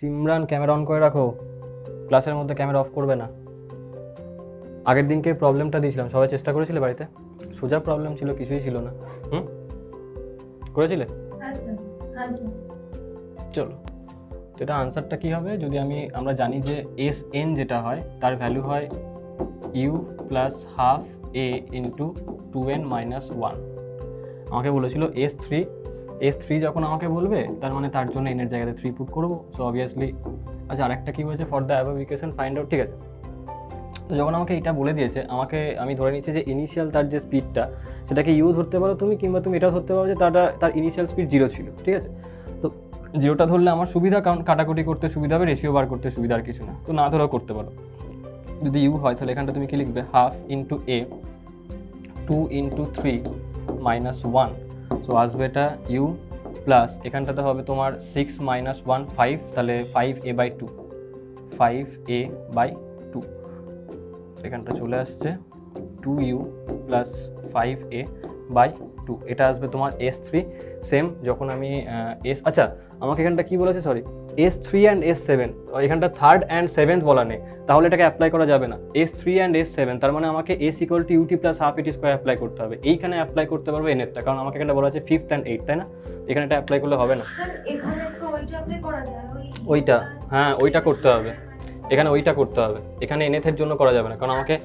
Simran camera on করে রাখো, ক্লাসের মধ্যে ক্যামেরা অফ করবে না। আগের দিনকে প্রবলেমটা দিয়েছিলাম, সবাই চেষ্টা করেছিলে বাড়িতে? সোজা প্রবলেম ছিল, কিছুই ছিল না। করেছিলে? চলো, তো এটা আনসারটা কী হবে? যদি আমরা জানি যে এস এন যেটা হয় তার ভ্যালু হয় ইউ প্লাস হাফ এ ইন্টু 2n মাইনাস 1। আমাকে বলেছিল S3 যখন আমাকে বলবে তার মানে তার জন্য এনের জায়গাতে 3 পুট করবো। সো অবভিয়াসলি আচ্ছা, আরেকটা কী বলেছে, for the above equation find out. ঠিক আছে, তো যখন আমাকে এটা বলে দিয়েছে, আমি ধরে নিচ্ছি যে ইনিশিয়াল তার যে স্পিডটা সেটাকে ইউ ধরতে পারো তুমি, কিংবা তুমি এটাও ধরতে পারো যে তার ইনিশিয়াল স্পিড 0 ছিল। ঠিক আছে, তো 0টা ধরলে আমার সুবিধা, কারণ কাটাকুটি করতে সুবিধা হবে, রেশিও বার করতে সুবিধা, আর কিছু না। তো না ধরেও করতে পারো। যদি ইউ হয় তাহলে এখানটা তুমি কি লিখবে, হাফ ইন্টু এ 2 ইন্টু 3 মাইনাস 1। সো আসবে এটা ইউ প্লাস এখানটাতে হবে তোমার 6 মাইনাস 1 5, তাহলে 5a/2 5a/2। এখানটা চলে আসছে 2u প্লাস 5a/2। এটা আসবে তোমার S3। সেম যখন আমি আচ্ছা আমাকে এখানটা কি বলেছে, সরি, S3 অ্যান্ড S7, এখানটা থার্ড অ্যান্ড সেভেন্থ বলা নেই, তাহলে এটাকে অ্যাপ্লাই করা যাবে না। S3 অ্যান্ড S7, তার মানে আমাকে S = UT plus half ET square apply করতে হবে। এইখানে অ্যাপ্লাই করতে পারবো এনেরটা, কারণ আমাকে এখানটা বলা আছে 5th অ্যান্ড 8th, তাই না? এখানে এটা অ্যাপ্লাই করলে হবে না। ওইটা, হ্যাঁ ওইটা করতে হবে, এখানে ওইটা করতে হবে, এখানে এনএথের জন্য করা যাবে না, কারণ আমাকে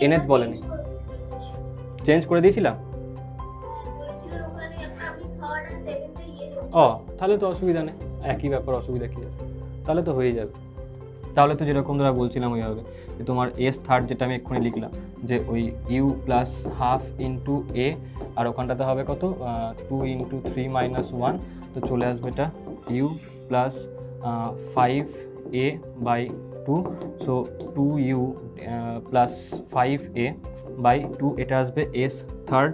এনএথ বলেনি। চেঞ্জ করে দিয়েছিলাম। ও তাহলে তো অসুবিধা নেই, একই ব্যাপার, অসুবিধা কী আছে, তাহলে তো হয়ে যাবে। তাহলে তো যেরকম ধরা বলছিলাম ওইভাবে, যে তোমার S3 যেটা আমি এক্ষুনি লিখলাম, যে ওই ইউ প্লাস হাফ ইন্টু এ, আর ওখানটাতে হবে কত, 2 ইন্টু 3 মাইনাস 1। তো চলে আসবে এটা you plus 5a/2। So 2u plus 5a/2, এটা আসবে S3।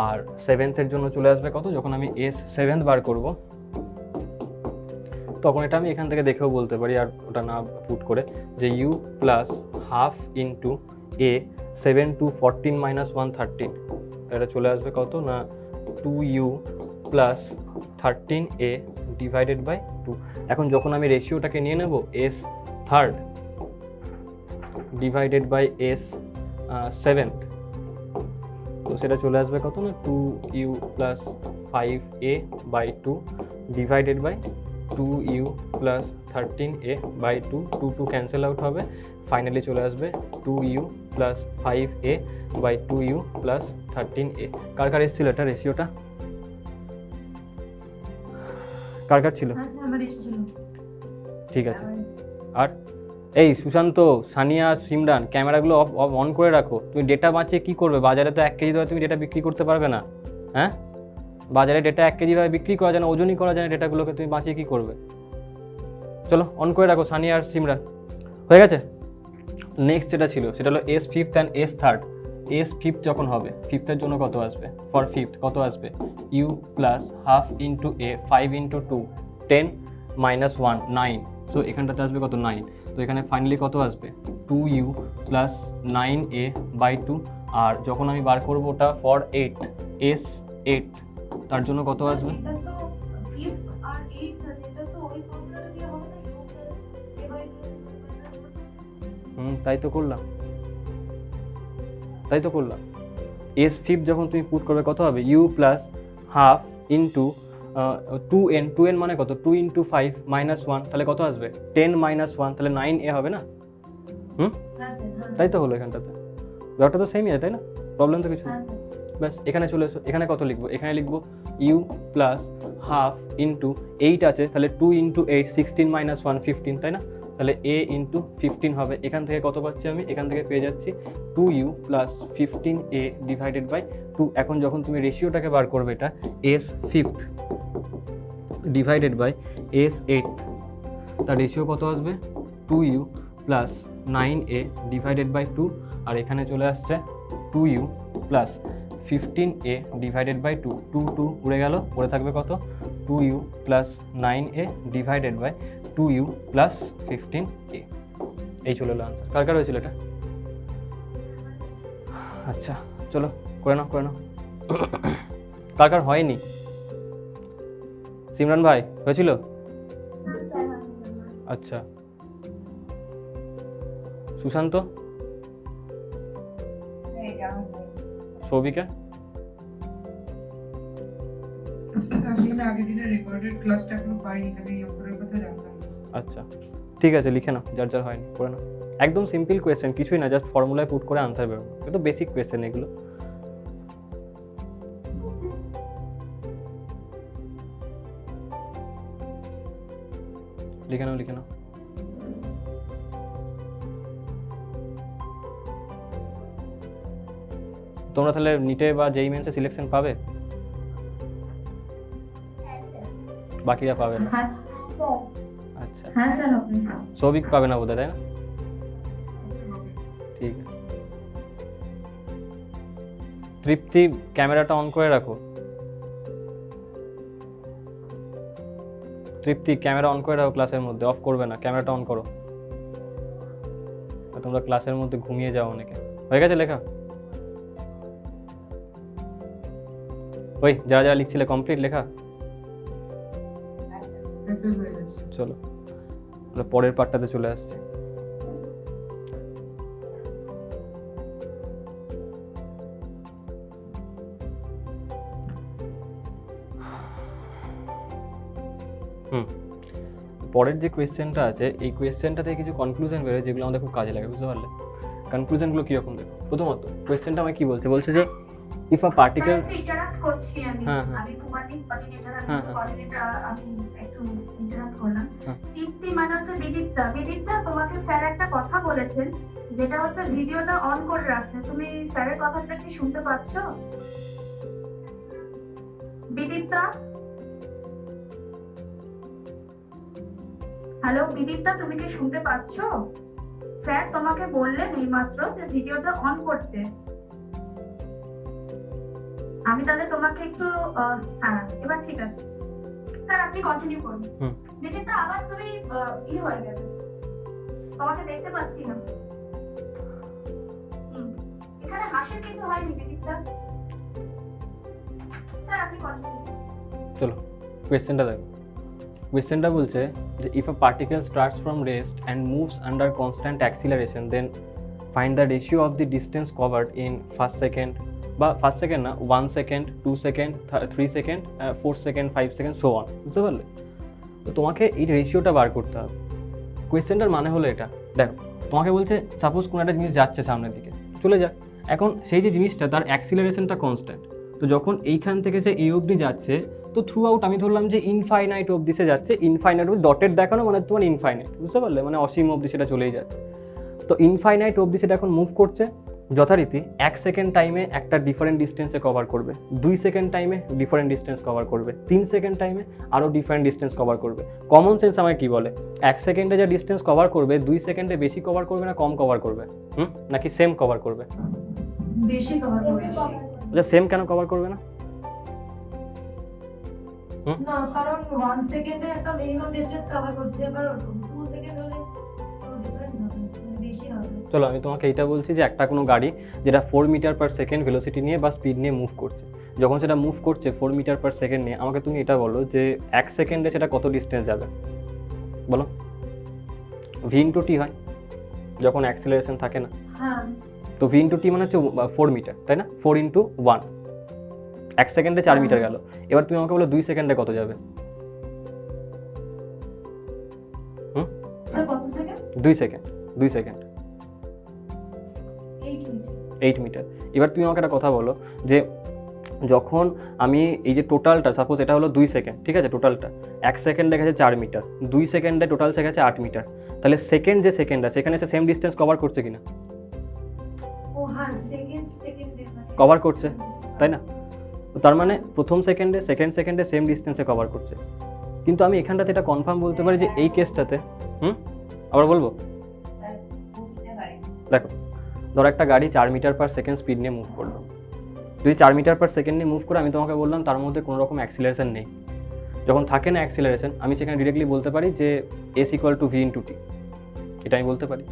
আর সেভেন্থের জন্য চলে আসবে কত, যখন আমি S7 বার করব তখন এটা আমি এখান থেকে দেখেও বলতে পারি, আর ওটা না পুট করে, যে U plus half into A 7 two 14 minus 1 13। এটা চলে আসবে কত না 2u plus 13a divided by 2। এখন যখন আমি রেশিওটাকে নিয়ে নেব S3 ডিভাইডেড বাই S7, তো সেটা চলে আসবে কত না 2u plus 5a/2 divided by 2u plus 13a/2। 2 cancel out হবে, ফাইনালি চলে আসবে 2u plus 5a/2u plus 13a। কার কার এসেছিল এটা রেশিওটা? কার কার ছিল? ঠিক আছে। আর এই সুশান্ত, সানিয়া, সিমরান, ক্যামেরাগুলো অন করে রাখো। তুমি ডেটা বাঁচিয়ে কী করবে? বাজারে তো 1 কেজি ধরে তুমি ডেটা বিক্রি করতে পারবে না। হ্যাঁ, বাজারে ডেটা 1 কেজি ভাবে বিক্রি করা যায় না, ওজনই করা যায় না, ডেটাগুলোকে তুমি বাঁচিয়ে কী করবে? চলো অন করে রাখো সানিয়া আর সিমরান। হয়ে গেছে। নেক্সট যেটা ছিল সেটা হলো S5 অ্যান্ড S3। S5 যখন হবে, ফিফথের জন্য কত আসবে? ফর ফিফথ কত আসবে? U plus half into A 5 into 2 10 minus 1 9। তো এখানটাতে আসবে কত 9। তো এখানে ফাইনালি কত আসবে 2u প্লাস 9a/2। আর যখন আমি বার করবো ওটা ফর 8 S8, তার জন্য কত আসবে? তাই তো করলাম। S5 যখন তুমি পুট করবে কত হবে? u plus half into 2n মানে কত? 2 ইন্টু 5 মাইনাস 1, তাহলে কত আসবে? 10 মাইনাস 1, তাহলে 9a হবে না? তাই তো হলো। এখানটাতে ব্যাপারটা তো সেমই আছে, তাই না? প্রবলেম তো কিছু না। ব্যাস এখানে চলে এসো। এখানে কত লিখবো? এখানে লিখবো ইউ প্লাস হাফ ইন্টু 8 আছে, তাহলে 2 ইন্টু 8 16 মাইনাস 1 15, তাই না? তাহলে a ইন্টু 15 হবে। এখান থেকে কত পাচ্ছি আমি? এখান থেকে পেয়ে যাচ্ছি 2u plus 15a divided by 2। এখন যখন তুমি রেশিওটাকে বার করবে, এটা S5 ডিভাইডেড বাই S8, তার রেশিও কত আসবে? 2u plus 9a divided by 2। আর এখানে চলে আসছে 2u plus 15a divided by 2। 2 উড়ে গেল, পড়ে থাকবে কত? 2u plus 9a divided by 2u plus 15a। এই চলে এলো আনসার। কার কার হয়েছিল এটা? আচ্ছা চলো করে নাও। কার কার হয়নি? সিমরান ভাই হয়েছিল? আচ্ছা, সুশান্ত, সৌভিকা? আচ্ছা ঠিক আছে, লিখে নাও, যার যার হয়নি করে নাও। একদম সিম্পল কোয়েশ্চেন, কিছুই না, জাস্ট ফর্মুলায় পুট করে আনসার বেরোনো। এটা বেসিক কোয়েশ্চেন এগুলো। লিখে নাও, লিখে নাও। তোমরা তাহলে নিটে বা জেইই মেন্সে সিলেকশন পাবে, বাকিরা পাবে না? আচ্ছা, হ্যাঁ স্যার। সৌভিক পাবে না বোধহয়, তাই না? ঠিক আছে। তৃপ্তি, ক্যামেরাটা অন করে রাখো। তৃপ্তি, ক্যামেরা অন করে রাখো ক্লাসের মধ্যে, অফ করবে না, ক্যামেরাটা অন করো। তোমরা ক্লাসের মধ্যে ঘুমিয়ে যাও অনেকে। হয়ে গেছে লেখা? ওই যারা যারা লিখছিলে কমপ্লিট লেখা? চলো আমরা পরের পার্টটাতে চলে আসছি। পরের যে কোয়েশ্চেনটা আছে, এই কোয়েশ্চেনটা থেকে কিছু কনক্লুশন বেরোয় যেগুলো আমাদের খুব কাজে লাগে, বুঝতে পারলে? কনক্লুশনগুলো কীরকম দেখো। প্রথমত কোয়েশ্চেনটা আমায় কী বলছে, বলছে যে ইফ আ পার্টিকেল, ইন্টারাক্ট করছি আমি কুমারী কোঅর্ডিনেটর, আমি কোঅর্ডিনেটর, আমি একটু ইন্টারাক্ট করলাম। দীপ্তি মানে হচ্ছে বিদীপ্তা। বিদীপ্তা, তোমাকে স্যার একটা কথা বলেছেন, যেটা হচ্ছে ভিডিওটা অন করে রাখতে। তুমি স্যারের কথাটা কি শুনতে পাচ্ছ? বিদীপ্তা, হ্যালো বিদীপ্তা, তুমি কি শুনতে পাচ্ছ? স্যার তোমাকে বললেন এইমাত্র যে ভিডিওটা অন করতে। আমি তাহলে তোমাকে একটু হ্যাঁ এবার ঠিক আছে স্যার, আপনি কন্টিনিউ করুন। বিদীপ্তা, আবার তুমি হয়ে গেলে, তোমাকে দেখতে পাচ্ছি না। এখানে হাসির কিছু হয়নি বিদীপ্তা। স্যার আপনি কন্টিনিউ। চলো কোয়েশ্চেনটা দেখো। কোয়েশ্চেনটা বলছে যে if a particle starts from rest and moves under constant acceleration then find the ratio of the distance covered in first second, বা ফার্স্ট সেকেন্ড না, 1 second, 2 second, 3 second, 4 second, 5 second, so on. বুঝতে পারলে? তো তোমাকে এই রেশিওটা বার করতে হবে। কোয়েশ্চেনটার মানে হলো এটা, দেখো তোমাকে বলছে সাপোজ কোনো একটা জিনিস যাচ্ছে সামনের দিকে, চলে যাক। এখন সেই যে জিনিসটা তার অ্যাক্সিলারেশনটা কনস্ট্যান্ট, তো যখন এইখান থেকে সে এই অবধি যাচ্ছে, তো থ্রু আউট আমি ধরলাম যে ইনফাইনাইট অবধি সে যাচ্ছে। ইনফাইনাইট ডটেড দেখানো মানে তোমার ইনফাইনাইট, বুঝতে পারলে? মানে অসীম অবধি সেটা চলেই যাচ্ছে। তো ইনফাইনাইট অবধি সেটা এখন মুভ করছে যথারীতি 1 সেকেন্ড টাইমে একটা ডিফারেন্ট ডিস্টেন্সে কভার করবে, 2 সেকেন্ড টাইমে ডিফারেন্ট ডিস্টেন্স কভার করবে, 3 সেকেন্ড টাইমে আরও ডিফারেন্ট ডিস্টেন্স কভার করবে। কমন সেন্স আমায় কী বলে, 1 সেকেন্ডে যা ডিস্টেন্স কভার করবে 2 সেকেন্ডে বেশি কভার করবে না কম কভার করবে, নাকি সেম কভার করবে? বেশি কভার করবে। আচ্ছা সেম কেন কভার করবে না? না, কারণ 1 সেকেন্ডে একটা মিনিমাম ডিসটেন্স কভার করছে, এবার 2 সেকেন্ড হলে তো ডিফারেন্ট হবে, বেশি হবে। চলো আমি তোমাকে এইটা বলছি যে একটা কোনো গাড়ি যেটা 4 মিটার পার সেকেন্ড ভেলোসিটি নিয়ে বা স্পিড নিয়ে মুভ করছে, যখন সেটা মুভ করছে 4 মিটার পার সেকেন্ড নিয়ে, আমাকে তুমি এটা বলো যে 1 সেকেন্ডে সেটা কত ডিস্টেন্স যাবে, বলো? ভি ইন্টু টি হয় যখন অ্যাক্সিলারেশন থাকে না। হ্যাঁ, তো ভি ইন্টু টি মানে হচ্ছে 4 মিটার, তাই না? 4 ইন্টু 1, 1 সেকেন্ডে 4 মিটার গেল। এবার তুমি আমাকে বলো 2 সেকেন্ডে কত যাবে? স্যার কত সেকেন্ড? 2 second, 2 second 8 metre. এবার তুমি আমাকে একটা কথা বলো যে যখন আমি এই যে টোটালটা, সাপোজ এটা হলো 2 সেকেন্ড, ঠিক আছে? টোটালটা 1 সেকেন্ডে গেছে 4 মিটার, 2 সেকেন্ডে টোটাল সে গেছে 8 মিটার, তাহলে সেকেন্ড যে সেকেন্ড আছে সেখানে সে সেম ডিস্টেন্স কভার করছে কিনা? ও হ্যাঁ, সেকেন্ডে কভার করছে, তাই না? তার মানে প্রথম সেকেন্ডে সেকেন্ড সেকেন্ডে সেম ডিস্টেন্সে কভার করছে। কিন্তু আমি এখানটাতে এটা কনফার্ম বলতে পারি যে এই কেসটাতে আবার বলবো, দেখো ধরো একটা গাড়ি 4 মিটার পার সেকেন্ড স্পিড নিয়ে মুভ করলো, যদি 4 মিটার পার সেকেন্ড নিয়ে মুভ করে আমি তোমাকে বললাম তার মধ্যে কোনো রকম অ্যাক্সিলারেশন নেই, যখন থাকে না অ্যাক্সিলারেশন আমি সেখানে ডিরেক্টলি বলতে পারি যে s equal to v into t, এটা আমি বলতে পারি।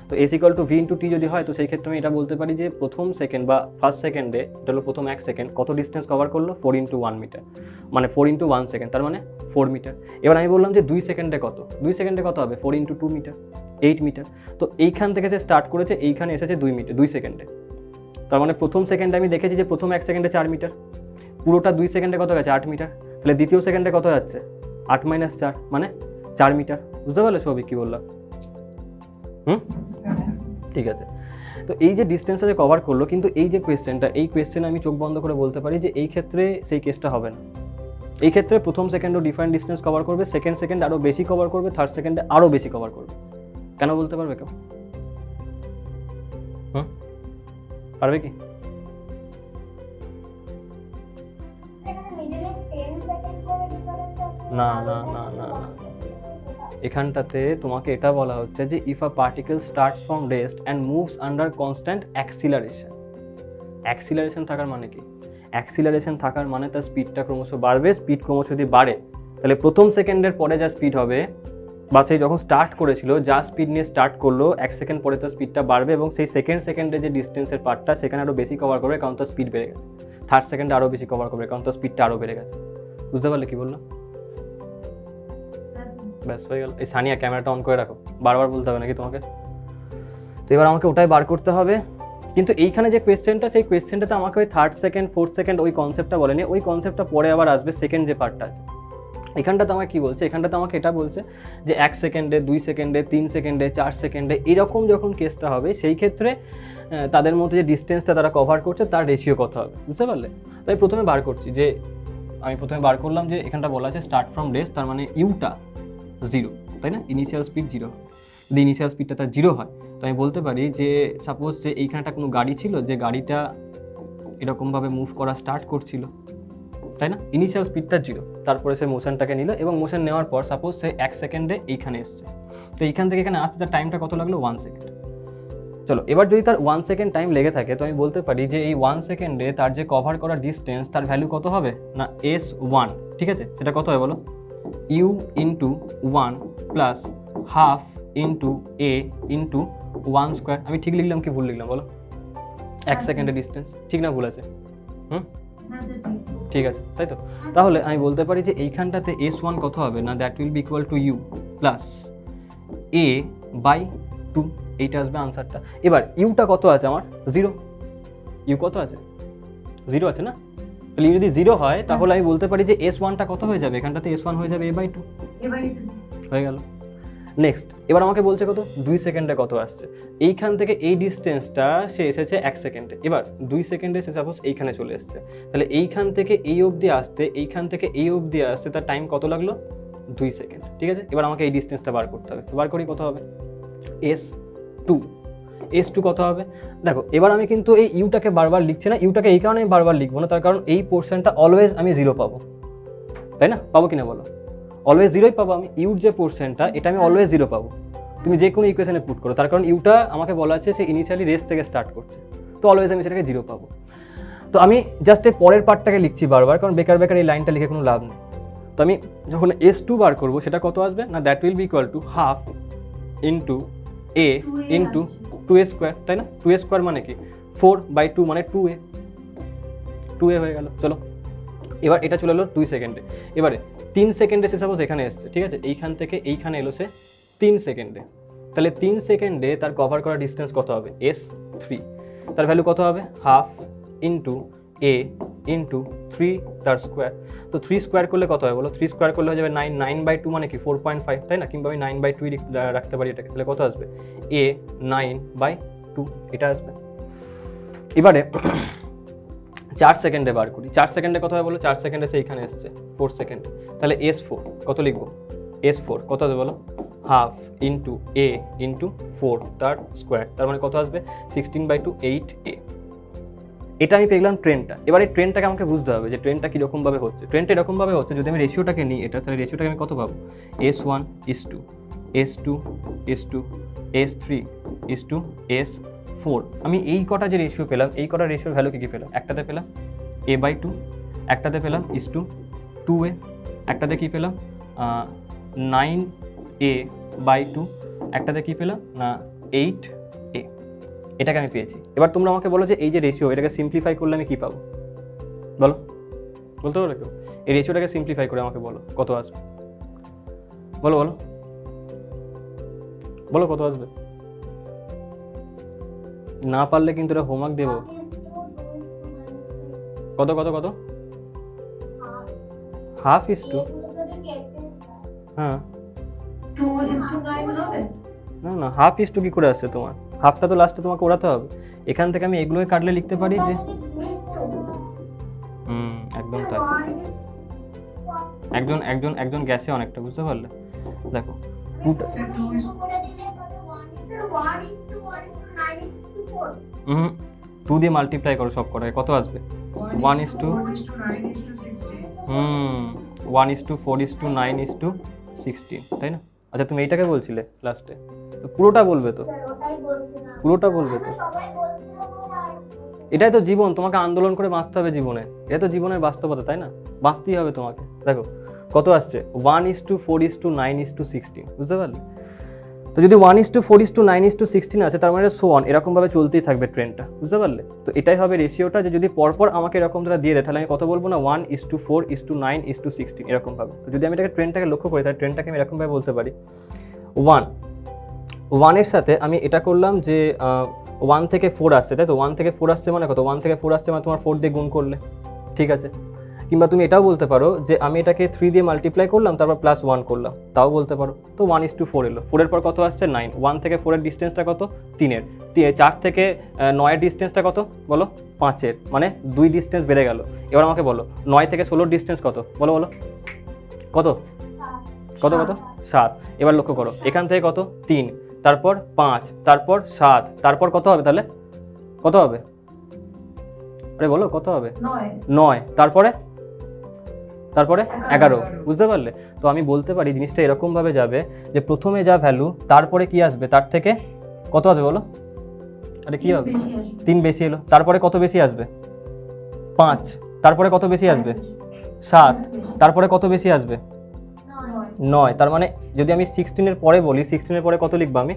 তো s equal to v into t যদি হয় তো সেই ক্ষেত্রে আমি এটা বলতে পারি যে প্রথম সেকেন্ড বা ফার্স্ট সেকেন্ডে, এটা হলো প্রথম 1 সেকেন্ড, কত ডিস্টেন্স কভার করলো 4 ইন্টু 1 মিটার, মানে 4 ইন্টু 1 সেকেন্ড, তার মানে 4 মিটার। এবার আমি বললাম যে 2 সেকেন্ডে কত, 2 সেকেন্ডে কত হবে 4 ইন্টু 2 মিটার, 8 মিটার। তো এইখান থেকে সে স্টার্ট করেছে, এইখানে এসেছে 2 মিটার 2 সেকেন্ডে, তার মানে প্রথম সেকেন্ডে আমি দেখেছি যে প্রথম 1 সেকেন্ডে 4 মিটার, পুরোটা 2 সেকেন্ডে কত গেছে 8 মিটার, তাহলে দ্বিতীয় সেকেন্ডে কত যাচ্ছে 8 - 4 মানে 4 মিটার। বুঝতে পারলে সবই কী বললাম? ঠিক আছে। তো এই যে ডিস্টেন্সটা যে কভার করলো, কিন্তু এই যে কোয়েশ্চেনটা, এই কোয়েশ্চেনে আমি চোখ বন্ধ করে বলতে পারি যে এই ক্ষেত্রে সেই কেসটা হবে না। এই ক্ষেত্রে প্রথম সেকেন্ডও ডিফারেন্ট ডিস্টেন্স কভার করবে, সেকেন্ড সেকেন্ড আরও বেশি কভার করবে, থার্ড সেকেন্ডে আরও বেশি কভার করবে। কেন বলতে পারবে কেউ? পারবে কি? না না না না না, এখানটাতে তোমাকে এটা বলা হচ্ছে যে if a particle starts from rest and moves under constant acceleration. Acceleration থাকার মানে কি? অ্যাক্সিলারেশন থাকার মানে তার স্পিডটা ক্রমশ বাড়বে। স্পিড ক্রমশ যদি বাড়ে তাহলে প্রথম সেকেন্ডের পরে যা স্পিড হবে, বা সেই যখন স্টার্ট করেছিল যা স্পিড নিয়ে স্টার্ট করলো, 1 সেকেন্ড পরে তার স্পিডটা বাড়বে এবং সেই সেকেন্ডে যে ডিস্টেন্সের পার্টটা সেখানে আরও বেশি কভার করবে কারণ তার স্পিড বেড়ে গেছে। থার্ড সেকেন্ডে আরও বেশি কভার করবে কারণ তার স্পিডটা আরও বেড়ে গেছে। বুঝতে পারলে কি বললাম? ব্যাস হয়ে গেল। এই সানিয়া ক্যামেরাটা অন করে রাখো, বারবার বলতে হবে নাকি তোমাকে? তো এবার আমাকে ওটাই বার করতে হবে। কিন্তু এইখানে যে কোয়েশ্চেনটা, সেই কোয়েশ্চেনটাতে আমাকে ওই থার্ড সেকেন্ড ফোর্থ সেকেন্ড ওই কনসেপ্টটা বলেনি, ওই কনসেপ্টটা পরে আবার আসবে সেকেন্ড যে পার্টটা আছে। এখানটাতে আমাকে কী বলছে? এখানটাতে আমাকে এটা বলছে যে 1 সেকেন্ডে 2 সেকেন্ডে 3 সেকেন্ডে 4 সেকেন্ডে এরকম যখন কেসটা হবে সেই ক্ষেত্রে তাদের মধ্যে যে ডিস্টেন্সটা তারা কভার করছে তার রেশিও কত হবে। বুঝতে পারলে? তাই প্রথমে বার করছি যে আমি প্রথমে বার করলাম যে এখানটা বলা আছে স্টার্ট ফ্রম রেস্ট, তার মানে ইউটা 0, তাই না? ইনিশিয়াল স্পিড 0 হয়। যদি ইনিশিয়াল স্পিডটা তার 0 হয় তো আমি বলতে পারি যে সাপোজ যে এইখানটা কোনো গাড়ি ছিল, যে গাড়িটা এরকমভাবে মুভ করা স্টার্ট করছিল, তাই না? ইনিশিয়াল স্পিডটা 0, তারপরে সে মোশনটাকে নিল এবং মোশন নেওয়ার পর সাপোজ সে 1 সেকেন্ডে এইখানে এসছে। তো এইখান থেকে এখানে আসতে তার টাইমটা কত লাগলো? 1 সেকেন্ড। চলো, এবার যদি তার 1 সেকেন্ড টাইম লেগে থাকে তো আমি বলতে পারি যে এই 1 সেকেন্ডে তার যে কভার করা ডিস্টেন্স তার ভ্যালু কত হবে? না S1, ঠিক আছে? সেটা কত হয় বলো? U into 1 plus half into A into 1 square. আমি ঠিক লিখলাম কি ভুল লিখলাম বলো? 1 সেকেন্ডের ডিস্টেন্স, ঠিক না ভুল আছে? ঠিক আছে, তাই তো? তাহলে আমি বলতে পারি যে এইখানটাতে S1 কত হবে? না that will be equal to U plus A by 2। এইটা আসবে আনসারটা। এবার ইউটা কত আছে আমার? 0। ইউ কত আছে? 0 আছে না? তাহলে ইউ যদি 0 হয় তাহলে আমি বলতে পারি যে S1টা কত হয়ে যাবে? এখানটাতে S1 হয়ে যাবে A/2। হয়ে গেল। নেক্সট, এবার আমাকে বলছে কত? 2 সেকেন্ডে কত আসছে। এইখান থেকে এই ডিস্টেন্সটা সে এসেছে 1 সেকেন্ডে। এবার 2 সেকেন্ডে সে সাপোজ এইখানে চলে এসছে, তাহলে এইখান থেকে এই অবধি আসতে, এইখান থেকে এই অবধি আসতে তার টাইম কত লাগলো? 2 সেকেন্ড। ঠিক আছে, এবার আমাকে এই ডিস্টেন্সটা বার করতে হবে। বার করি, কত হবে? S2 কত হবে? দেখো, এবার আমি কিন্তু এই ইউটাকে বারবার লিখছি না। ইউটাকে এই কারণে বারবার লিখবো না, তার কারণ এই পোর্শনটা অলওয়েজ আমি 0 পাবো, তাই না? পাবো কিনা বলো? অলওয়েজ 0ই পাবো আমি। ইউর যে পোর্শনটা এটা আমি অলওয়েজ 0 পাবো, তুমি যে কোনো ইকুয়েশনে পুট করো, তার কারণ ইউটা আমাকে বলা আছে সে ইনিশিয়ালি রেস্ট থেকে স্টার্ট করছে, তো অলওয়েজ আমি সেটাকে 0 পাবো। তো আমি জাস্ট এই পরের পার্টটাকে লিখছি বারবার, কারণ বেকার এই লাইনটা লিখে কোনো লাভ নেই। তো আমি যখন S2 বার করবো সেটা কত আসবে? না that will be equal to half into A into 2A square, তাই না? 2A স্কোয়ার মানে কি? 4/2 মানে 2A হয়ে গেল। চলো, এবার এটা চলে এলো 2 সেকেন্ডে। এবারে 3 সেকেন্ডে সে সাপোজ এখানে এসছে, ঠিক আছে? এইখান থেকে এইখানে এলো সে 3 সেকেন্ডে। তাহলে 3 সেকেন্ডে তার কভার করা ডিস্টেন্স কত হবে? S3। তার ভ্যালু কত হবে? হাফ ইন্টু A ইন্টু 3 তার স্কোয়ার। তো 3 স্কোয়ার করলে কত হয় বলো? 3 স্কোয়ার করলে হয়ে যাবে 9। 9/2 মানে কি? 4.5, তাই না? কিংবা আমি 9/2 রাখতে পারি এটাকে। তাহলে কত আসবে? A 9/2 এটা আসবে। এবারে 4 সেকেন্ডে বার করি। 4 সেকেন্ডে কত হয় বলো? 4 সেকেন্ডে সে এইখানে এসছে 4 সেকেন্ডে। তাহলে S4 কত লিখবো? S4 কত হবে বলো? হাফ ইন্টু A ইন্টু 4 তার স্কোয়ার, তার মানে কত আসবে? 16/2 8A। এটা আমি পেলাম ট্রেনটা। এবার এই ট্রেনটাকে আমাকে বুঝতে হবে যে ট্রেনটা কীরকমভাবে হচ্ছে। ট্রেনটা এরকমভাবে হচ্ছে, যদি আমি রেশিওটাকে নিই এটা, তাহলে রেশিওটাকে আমি কত পাবো? S1 is2 S2 is2 S3 is2 S4। আমি এই কটা যে রেশিও পেলাম, এই কটা রেশিওর ভ্যালু কী পেলাম? একটাতে পেলাম A/2, একটাতে পেলাম is2 2A, একটাতে কী পেলাম? 9A/2, একটাতে কী পেলাম? না 8 এ, এটাকে আমি পেয়েছি। এবার তোমরা আমাকে বলো যে এই যে রেশিও, এটাকে সিম্পলিফাই করলে আমি কী পাবো? বলো, বলতে পারো কেউ? এই রেশিওটাকে সিম্পলিফাই করে আমাকে বলো কত আসবে। বলো বলো বলো কত আসবে। না পারলে কিন্তু এটা হোমওয়ার্ক দেবো। কত কত কত? হাফ ইস টু, হ্যাঁ 2:9 হবে না না, হাফ ইস টু কি করে আসছে তোমার? হাফটা তো লাস্টে তোমাকে ওড়াতে হবে। এখান থেকে আমি এগুলোকে কাটলে লিখতে পারি যে একদম তাই। একজন একজন একজন গ্যাসে অনেকটা, বুঝতে পারলে? দেখো 2 দিয়ে মাল্টিপ্লাই করো সব কটাকে, কত আসবে? 1:4:9:16, তাই না? আচ্ছা তুমি এইটাকে বলছিলে লাস্টে, তো পুরোটা বলবে তো, পুরোটা বলবে তো। এটাই তো জীবন, তোমাকে আন্দোলন করে বাঁচতে হবে জীবনে, এটা তো জীবনের বাস্তবতা, তাই না? বাঁচতেই হবে তোমাকে। দেখো কত আসছে, 1:4:9:16, বুঝতে পারলে? তো যদি 1:4:9:16 আছে, তার মানে সো অন, এরকমভাবে চলতেই থাকবে ট্রেনটা, বুঝতে পারলে? তো এটাই হবে রেশিওটা, যে যদি পরপর আমাকে এরকম দ্বারা দিয়ে দেয়, তাহলে আমি কত বলবো না, 1:4:9:16 এরকমভাবে। তো যদি আমি এটাকে ট্রেনটাকে লক্ষ্য করি, তাহলে ট্রেনটাকে আমি এরকমভাবে বলতে পারি 1 সাথে আমি এটা করলাম যে 1 থেকে 4 আসছে, তাই তো? 1 থেকে 4 আসছে মানে কত? 1 থেকে 4 আসছে মানে তোমার 4 দিয়ে গুণ করলে, ঠিক আছে? কিংবা তুমি এটাও বলতে পারো যে আমি এটাকে 3 দিয়ে মাল্টিপ্লাই করলাম, তারপর +1 করলাম, তাও বলতে পারো। তো 1:4 এলো। 4 এর পর কত আসছে? 9। 1 থেকে 4 এর ডিস্টেন্সটা কত? 3-এর। 4 থেকে 9-এর ডিস্টেন্সটা কত বলো? 5-এর, মানে 2 ডিস্টেন্স বেড়ে গেল। এবার আমাকে বলো 9 থেকে 16-এর ডিস্টেন্স কত? বলো বলো কত কত কত? 7। এবার লক্ষ্য করো, এখান থেকে কত? 3, তারপর 5, তারপর 7, তারপর কত হবে তাহলে? কত হবে? আরে বলো কত হবে? 9, তারপরে 11, বুঝতে পারলে? তো আমি বলতে পারি জিনিসটা এরকমভাবে যাবে যে প্রথমে যা ভ্যালু, তারপরে কি আসবে, তার থেকে কত আসবে বলো? আরে কি হবে? 3 বেশি এলো, তারপরে কত বেশি আসবে? 5, তারপরে কত বেশি আসবে? 7, তারপরে কত বেশি আসবে? 9। তার মানে যদি আমি 16-এর পরে বলি, 16-এর পরে কত লিখবো আমি?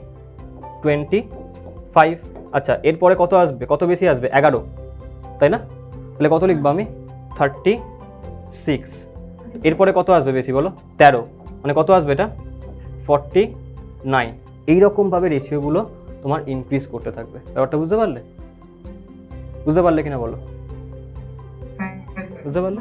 25। আচ্ছা এরপরে কত আসবে, কত বেশি আসবে? 11, তাই না? তাহলে কত লিখবো আমি? 36। এরপরে কত আসবে বেশি বলো? 13, মানে কত আসবে এটা? 49। এইরকমভাবে রেশিওগুলো তোমার ইনক্রিজ করতে থাকবে। ব্যাপারটা বুঝতে পারলে? বুঝতে পারলে কিনা বলো? বুঝতে পারলে?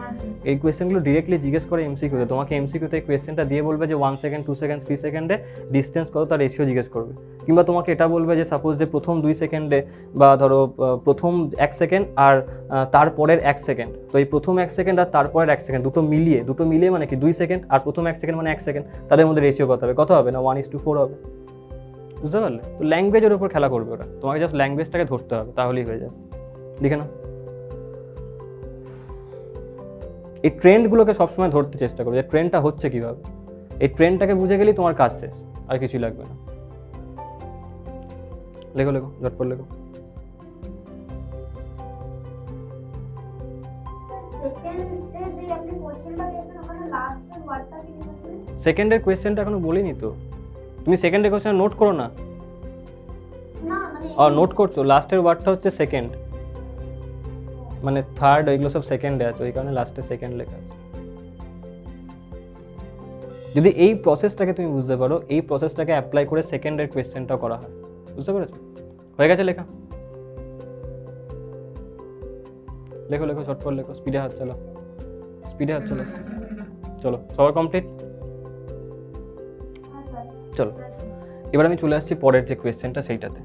এই কোয়েশ্চেনগুলো ডিরেক্টলি জিজ্ঞেস করে এমসিকিউতে, তোমাকে এমসিকিউতে এই কোয়েশ্চেনটা দিয়ে বলবে যে 1 সেকেন্ড, 2 সেকেন্ড, 3 সেকেন্ডে ডিস্টেন্স কত, তার রেশিও জিজ্ঞেস করবে। কিংবা তোমাকে এটা বলবে যে সাপোজ যে প্রথম 2 সেকেন্ডে, বা ধরো প্রথম 1 সেকেন্ড আর তারপরের 1 সেকেন্ড, তো এই প্রথম 1 সেকেন্ড আর তারপরের 1 সেকেন্ড দুটো মিলিয়ে মানে কি 2 সেকেন্ড, আর প্রথম 1 সেকেন্ড মানে 1 সেকেন্ড, তাদের মধ্যে রেশিও কত হবে? কত হবে না? 1:4 হবে। বুঝতে পারলে? তো ল্যাঙ্গুয়েজের উপর খেলা করবে ওরা, তোমাকে জাস্ট ল্যাঙ্গুয়েজটাকে ধরতে হবে, তাহলেই হয়ে যাবে। লিখে নাও। এই ট্রেন্ডগুলোকে সবসময় ধরতে চেষ্টা করো, যে ট্রেন্ডটা হচ্ছে কীভাবে। এই ট্রেন্ডটাকে বুঝে গেলেই তোমার কাজ শেষ, আর কিছুই লাগবে না। লেখো লেখো, ঝটপট লেখো। সেকেন্ডের কোয়েশ্চেনটা এখনো বলিনি তো। তুমি সেকেন্ডের কোয়েশ্চেন নোট করো না? নোট করছো? লাস্টের ওয়ার্ডটা হচ্ছে সেকেন্ড, মানে থার্ড, ওইগুলো সব সেকেন্ডে আছে, ওই কারণে লাস্টে সেকেন্ড লেখা আছে। যদি এই প্রসেসটাকে তুমি বুঝতে পারো, এই প্রসেসটাকে অ্যাপ্লাই করে সেকেন্ডের কোয়েশ্চেনটাও করা হয়। বুঝতে পেরেছো? হয়ে গেছে লেখা? লেখো লেখো, ঝটপট লেখো, স্পিডে হাত চালাও, স্পিডে হাত চালাও। চলো সবার কমপ্লিট? চলো এবার আমি চলে আসছি পরের যে কোয়েশ্চেনটা, সেইটাতে।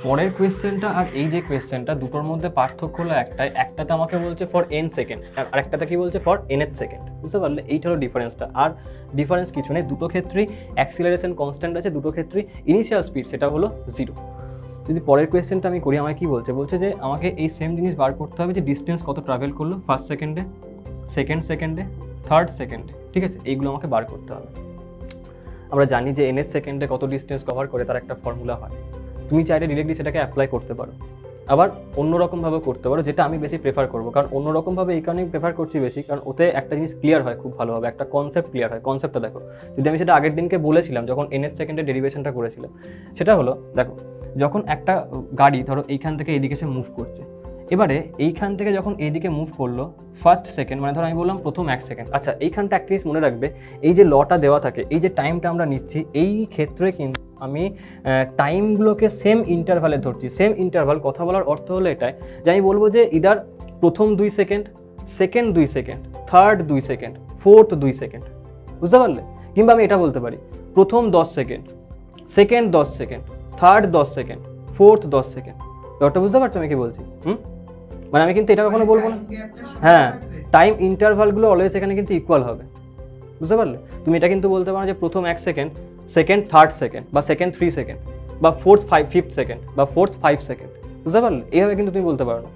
পরের কোয়েশ্চেনটা আর এই যে কোয়েশ্চেনটা, দুটোর মধ্যে পার্থক্য হলো একটাই। একটাতে আমাকে বলছে ফর n সেকেন্ড, আর আরেকটাতে কি বলছে? For nth second. বুঝতে পারলে? এইটা হলো ডিফারেন্সটা। আর ডিফারেন্স কিছু নেই, দুটো ক্ষেত্রেই অ্যাক্সিলারেশন কনস্ট্যান্ট আছে, দুটো ক্ষেত্রেই ইনিশিয়াল স্পিড সেটা হলো 0। যদি পরের কোয়েশ্চেনটা আমি করি, আমাকে কি বলছে? বলছে যে আমাকে এই সেম জিনিস বার করতে হবে যে ডিস্টেন্স কত ট্রাভেল করলো ফার্স্ট সেকেন্ডে, সেকেন্ড সেকেন্ডে, থার্ড সেকেন্ডে, ঠিক আছে? এইগুলো আমাকে বার করতে হবে। আমরা জানি যে nth সেকেন্ডে কত ডিস্টেন্স কভার করে, তার একটা ফর্মুলা হয়। তুমি চাইলে ডিরেক্টলি সেটাকে অ্যাপ্লাই করতে পারো। আবার অন্যরকমভাবে করতে পারো, যেটা আমি বেশি প্রেফার করবো। কারণ অন্যরকমভাবে এই কারণেই প্রেফার করছি বেশি, কারণ ওতে একটা জিনিস ক্লিয়ার হয় খুব ভালোভাবে, একটা কনসেপ্ট ক্লিয়ার হয়। কনসেপ্টটা দেখো, যদি আমি সেটা আগের দিনকে বলেছিলাম যখন nth সেকেন্ডে ডেরিভেশনটা করেছিলাম, সেটা হলো দেখো, যখন একটা গাড়ি ধরো এইখান থেকে এইদিকে সে মুভ করছে, এবারে এইখান থেকে যখন এইদিকে মুভ করলো ফার্স্ট সেকেন্ড, মানে ধরো আমি বললাম প্রথম 1 সেকেন্ড। আচ্ছা, এইখানটা একটা জিনিস মনে রাখবে, এই যে লটা দেওয়া থাকে, এই যে টাইমটা আমরা নিচ্ছি, এই ক্ষেত্রে কিন্তু আমি টাইমগুলোকে সেম ইন্টারভালে ধরছি। সেম ইন্টারভাল কথা বলার অর্থ হলো এটাই যে আমি বলবো যে ইদার প্রথম 2 second, second 2 second, third 2 second, fourth 2 second, বুঝতে পারলে? কিংবা আমি এটা বলতে পারি প্রথম 10 second, second 10 second, third 10 second, fourth 10 second. ব্যাপারটা বুঝতে পারছো আমি কি বলছি? মানে আমি কিন্তু এটা কখনো বলবো না, হ্যাঁ, টাইম ইন্টারভালগুলো অলওয়েজ এখানে কিন্তু ইকুয়াল হবে, বুঝতে পারলে? তুমি এটা কিন্তু বলতে পারো যে প্রথম 1 সেকেন্ড, সেকেন্ড 3rd সেকেন্ড, বা সেকেন্ড 3 সেকেন্ড, বা ফোর্থ 5th সেকেন্ড, বা ফোর্থ 5 সেকেন্ড, বুঝতে পারলে? এইভাবে কিন্তু তুমি বলতে পারো না।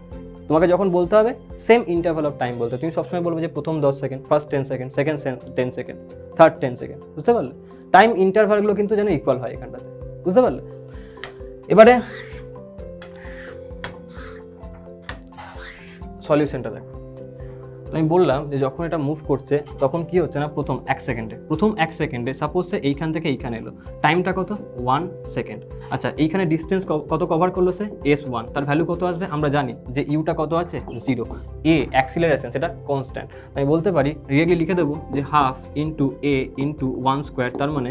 তোমাকে যখন বলতে হবে সেম ইন্টারভাল অফ টাইম বলতে, তুমি সবসময় বলবে যে প্রথম 10 second, first 10 second, second 10 second, third 10 second, বুঝতে পারলে? টাইম ইন্টারভালগুলো কিন্তু যেন ইকুয়াল হয় এখানটাতে, বুঝতে পারলে? এবারে সলিউশনটা দেখো, আমি বললাম যে যখন এটা মুভ করছে তখন কি হচ্ছে না, প্রথম 1 সেকেন্ডে সাপোজ সে এইখান থেকে এইখানে এলো, টাইমটা কত 1 সেকেন্ড। আচ্ছা, এইখানে ডিস্টেন্স কত কভার করলো সে, s1, তার ভ্যালু কত আসবে আমরা জানি যে ইউটা কত আছে 0, a অ্যাক্সিলারেশন সেটা কনস্ট্যান্ট। আমি বলতে পারি ডিরেক্টলি লিখে দেবো যে half into a into 1 square, তার মানে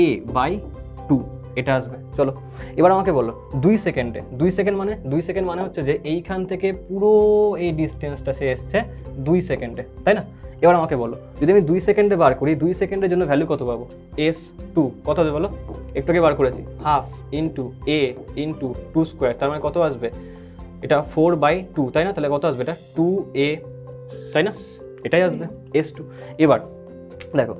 a/2 এটা আসবে। চলো এবার আমাকে বলো 2 সেকেন্ডে, 2 সেকেন্ড মানে হচ্ছে যে এইখান থেকে পুরো এই ডিস্টেন্সটা সে এসছে 2 সেকেন্ডে, তাই না? এবার আমাকে বলো যদি আমি 2 সেকেন্ডে বার করি, 2 সেকেন্ডের জন্য ভ্যালু কত পাবো, s2 কত হবে বলো, একটু আগে বার করেছি, half into a into 2 square, তার মানে কত আসবে, এটা 4/2, তাই না? তাহলে কত আসবে, এটা 2a, তাই না? এটাই আসবে s2। এবার দেখো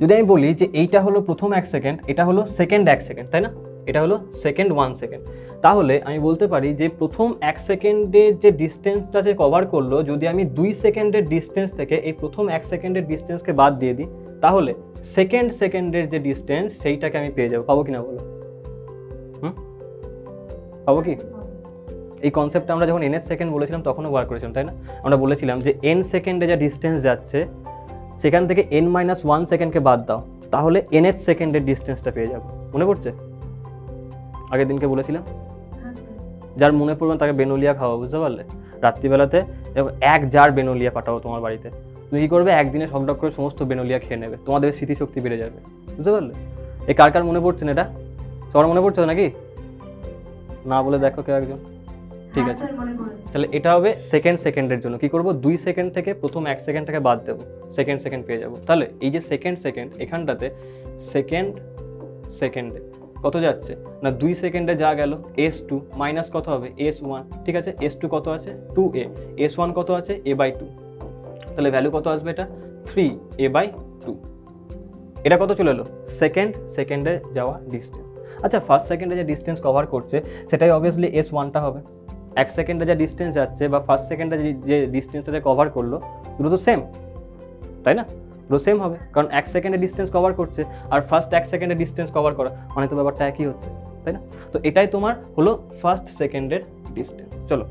যদি আমি বলি যে এইটা হলো প্রথম 1 সেকেন্ড, এটা হলো সেকেন্ড 1 সেকেন্ড, তাই না? এটা হলো সেকেন্ড 1 সেকেন্ড, তাহলে আমি বলতে পারি যে প্রথম 1 সেকেন্ডের যে ডিস্টেন্সটা যে কভার করলো, যদি আমি 2 সেকেন্ডের ডিস্টেন্স থেকে এই প্রথম 1 সেকেন্ডের ডিস্টেন্সকে বাদ দিয়ে দিই, তাহলে সেকেন্ডের যে ডিস্টেন্স সেইটাকে আমি পেয়ে যাবো। পাবো কিনা বলো? পাবো কি? এই কনসেপ্টটা আমরা যখন nth সেকেন্ড বলেছিলাম তখনও বার করেছিলাম, তাই না? আমরা বলেছিলাম যে n সেকেন্ডে যা ডিস্টেন্স যাচ্ছে সেখান থেকে n-1 সেকেন্ডকে বাদ দাও, তাহলে nth সেকেন্ডের ডিস্টেন্সটা পেয়ে যাবো। মনে পড়ছে? আগের দিনকে বলেছিলাম। যার মনে পড়বে তাকে বেনোলিয়া খাওয়া, বুঝতে পারলে? রাত্রিবেলাতে 1 জার বেনোলিয়া পাঠাবো তোমার বাড়িতে, তুমি কী করবে, একদিনে শকডক করে সমস্ত বেনোলিয়া খেয়ে নেবে, তোমাদের স্মৃতিশক্তি বেড়ে যাবে, বুঝতে পারলে? এই কার কার মনে পড়ছে না এটা? সবার মনে পড়ছে নাকি? না বলে দেখো কেউ একজন। ঠিক আছে, তাহলে এটা হবে সেকেন্ডের জন্য। কি করব, 2 সেকেন্ড থেকে প্রথম 1 সেকেন্ডটাকে বাদ দেবো, সেকেন্ড পেয়ে যাবো। তাহলে এই যে সেকেন্ড এখানটাতে সেকেন্ডে কত যাচ্ছে না, 2 সেকেন্ডে যা গেল s2 মাইনাস কত হবে s1, ঠিক আছে? s2 কত আছে 2a, s1 কত আছে a/2, তাহলে ভ্যালু কত আসবে, এটা 3a/2। এটা কত চলে এলো, সেকেন্ডে যাওয়া ডিস্টেন্স। আচ্ছা, ফার্স্ট সেকেন্ডে যে ডিস্টেন্স কভার করছে সেটাই অবভিয়াসলি s1টা হবে। 1 সেকেন্ডে যা ডিস্টেন্স যাচ্ছে বা ফার্স্ট সেকেন্ডে যে ডিস্টেন্সটা যে কভার করলো দুটো তো সেম, তাই না? দুটো সেম হবে, কারণ 1 সেকেন্ডে ডিস্টেন্স কভার করছে আর ফার্স্ট 1 সেকেন্ডে ডিস্টেন্স কভার করা, মানে তো ব্যাপারটা একই হচ্ছে, তাই না? তো এটাই তোমার হলো ফার্স্ট সেকেন্ডের ডিস্টেন্স। চলো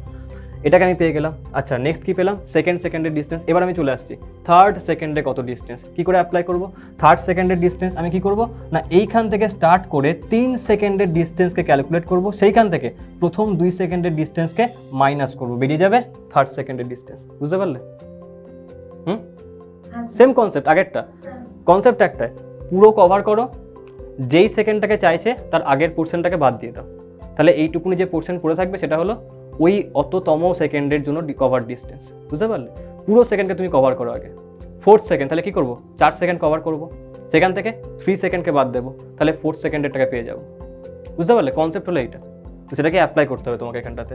এটাকে আমি পেয়ে গেলাম। আচ্ছা, নেক্সট কি পেলাম, সেকেন্ডের ডিস্টেন্স। এবার আমি চলে আসছি থার্ড সেকেন্ডে কত ডিস্টেন্স, কি করে অ্যাপ্লাই করব? থার্ড সেকেন্ডের ডিস্টেন্স আমি কি করব না, এইখান থেকে স্টার্ট করে 3 সেকেন্ডের ডিস্টেন্সকে ক্যালকুলেট করব, সেইখান থেকে প্রথম 2 সেকেন্ডের ডিস্টেন্সকে মাইনাস করব, বেরিয়ে যাবে থার্ড সেকেন্ডের ডিস্টেন্স। বুঝতে পারলে? সেম কনসেপ্ট, আগেরটা কনসেপ্ট একটাই, পুরো কভার করো, যেই সেকেন্ডটাকে চাইছে তার আগের পোর্শনটাকে বাদ দিয়ে দাও, তাহলে এইটুকুনি যে পোর্শন পড়ে থাকবে সেটা হলো ওই অততম সেকেন্ডের জন্য কভার ডিস্টেন্স। বুঝতে পারলে? পুরো সেকেন্ডকে তুমি কভার করো আগে। 4th সেকেন্ড, তাহলে কি করবো, 4 সেকেন্ড কভার করবো, সেখান থেকে 3 সেকেন্ডকে বাদ দেবো, তাহলে 4th সেকেন্ডেরটাকে পেয়ে যাবো। বুঝতে পারলে? কনসেপ্ট হলো এইটা, তো সেটাকে অ্যাপ্লাই করতে হবে তোমাকে এখানটাতে।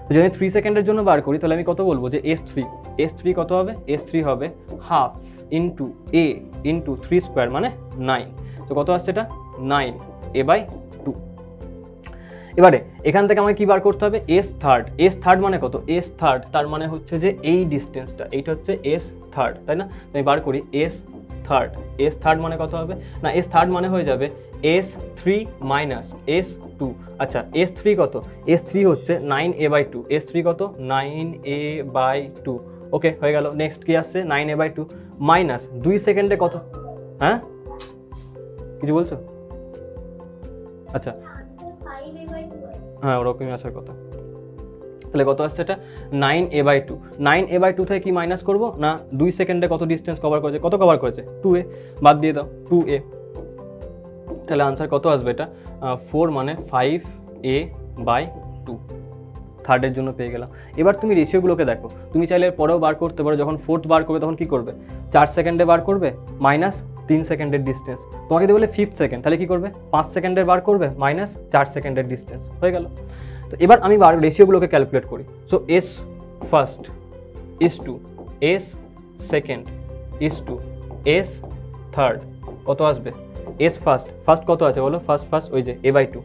তো যদি 3 সেকেন্ডের জন্য বার করি তাহলে আমি কত বলবো যে s3 কত হবে, s3 হবে half into a into 3 square মানে 9, তো কত আসছে এটা 9a/2। এবারে এখান থেকে আমাকে কি বার করতে হবে, s থার্ড মানে কত, s থার্ড তার মানে হচ্ছে যে এই ডিস্টেন্সটা, এইটা হচ্ছে s থার্ড, তাই না? আমি বার করি s থার্ড মানে কত হবে না, s থার্ড মানে হয়ে যাবে S3 মাইনাস S2। আচ্ছা S3 কত? S3 হচ্ছে 9a/2। S3 কত? 9a/2। ওকে, হয়ে গেল। নেক্সট কি আসছে? 9a/2 মাইনাস 2 সেকেন্ডে কত? হ্যাঁ, কিছু বলছো? আচ্ছা হ্যাঁ, ওরকমই আসার কথা। তাহলে কত আসছে এটা? 9a/2। 9a/2 থেকে কি মাইনাস করবো না, 2 সেকেন্ডে কত ডিস্টেন্স কভার করেছে? কত কভার করেছে? 2a, বাদ দিয়ে দাও 2a। তাহলে আনসার কত আসবে এটা? 4 মানে 5a/2। থার্ডের জন্য পেয়ে গেলাম। এবার তুমি রেশিওগুলোকে দেখো, তুমি চাইলে পরেও বার করতে পারো। যখন ফোর্থ বার করবে তখন কি করবে? 4 সেকেন্ডে বার করবে মাইনাস 3 সেকেন্ডের ডিস্টেন্স। তোমাকে দিয়ে বলে 5th সেকেন্ড, তাহলে কি করবে? 5 সেকেন্ডের বার করবে মাইনাস 4 সেকেন্ডের ডিস্টেন্স। হয়ে গেল। তো এবার আমি রেশিওগুলোকে ক্যালকুলেট করি। So S first is to S second is to S third. কত আসবে? S ফার্স্ট কত আছে বলো? ফার্স্ট ওই যে a/2।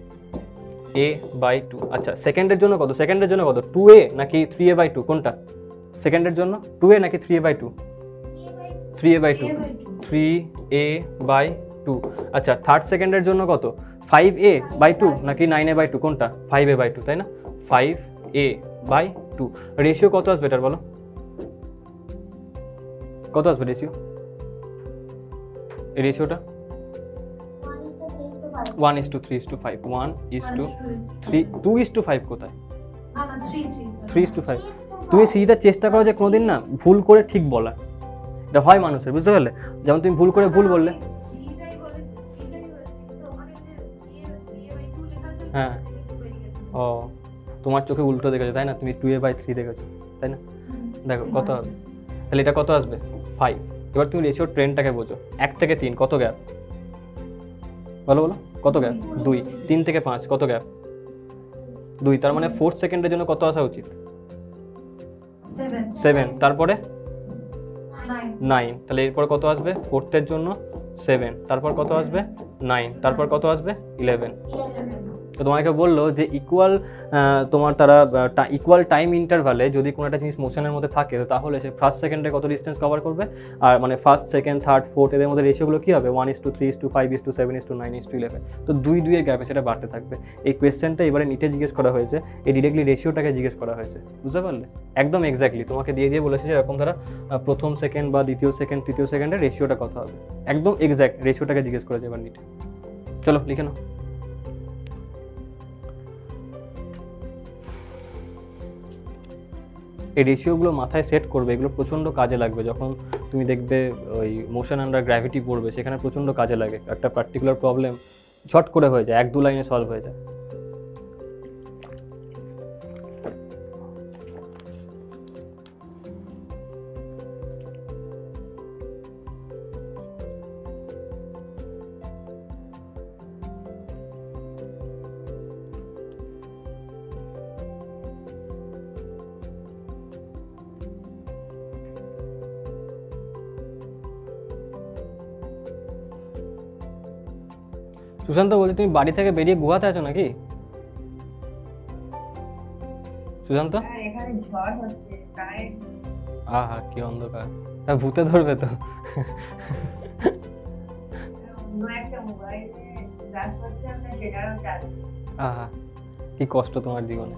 a/2। আচ্ছা সেকেন্ডের জন্য কত? সেকেন্ডের জন্য কত? 2a নাকি 3a/2? কোনটা সেকেন্ডের জন্য? 2a নাকি 3a/2? 3a/2। 3a/2। আচ্ছা থার্ড সেকেন্ডের জন্য কত? 5a/2 নাকি 9a/2? কোনটা? 5a/2, তাই না? 5a/2। রেশিও কত আসবে এটার বলো? কত আসবে রেশিও? এই রেশিওটা 1:3:5। 1:3 2:5 কোথায়? 3:5। তুমি সিটা চেষ্টা করো যে কোনোদিন না ভুল করে ঠিক বলা, এটা হয় মানুষের, বুঝতে পারলে? যেমন তুমি ভুল করে ভুল বললে। হ্যাঁ, ও তোমার চোখে উল্টো দেখেছো তাই না? তুমি 2a/3 দেখেছো তাই না? দেখো কত হবে তাহলে? এটা কত আসবে? 5। এবার তুমি রেশিও ট্রেন্ডটাকে বোঝো। 1 থেকে 3 কত গ্যাপ? বলো কত গ্যাপ? 2। 3 থেকে 5 কত গ্যাপ? 2। তার মানে 4 সেকেন্ডের জন্য কত আসা উচিত? 7। তারপরে 9। তাহলে এরপর কত আসবে? 4th এর জন্য 7। তারপর কত আসবে? 9। তারপর কত আসবে? 11। তো তোমাকে বললো যে ইকুয়াল টাইম ইন্টারভালে যদি কোনো একটা জিনিস মোশনের মধ্যে থাকে তো তাহলে সে ফার্স্ট সেকেন্ডে কত ডিস্টেন্স কভার করবে, আর মানে ফার্স্ট সেকেন্ড থার্ড ফোর্থ এদের মধ্যে রেশিওগুলো কী হবে? 1:3:5:7:9:11। তো 2 এর গ্যাপে সেটা বাড়তে থাকবে। এই কোয়েশ্চেনটা এবারে নিটে জিজ্ঞেস করা হয়েছে, এই ডিরেক্টলি রেশিওটাকে জিজ্ঞেস করা হয়েছে, বুঝতে পারলে? একদম এক্স্যাক্টলি তোমাকে দিয়ে বলেছে যে এরকম ধরা প্রথম সেকেন্ড বা দ্বিতীয় সেকেন্ড তৃতীয় সেকেন্ডের রেশিওটা কত হবে, একদম এক্স্যাক্ট রেশিওটাকে জিজ্ঞেস করেছে এবার নিটে। চলো লিখে নাও। এই রেশিওগুলো মাথায় সেট করবে, এগুলো প্রচণ্ড কাজে লাগবে যখন তুমি দেখবে ওই মোশন আন্ডার গ্র্যাভিটি পড়বে, সেখানে প্রচণ্ড কাজে লাগে। একটা পার্টিকুলার প্রবলেম ঝট করে হয়ে যায়, 1-2 লাইনে সলভ হয়ে যায়। সুশান্ত বলছি তুমি বাড়ি থেকে বেরিয়ে গুহাতে আছো নাকি? সুশান্ত, আহা কি অন্ধকার, তা ভূতে ধরবে তো। আহা কি কষ্ট তোমার জীবনে।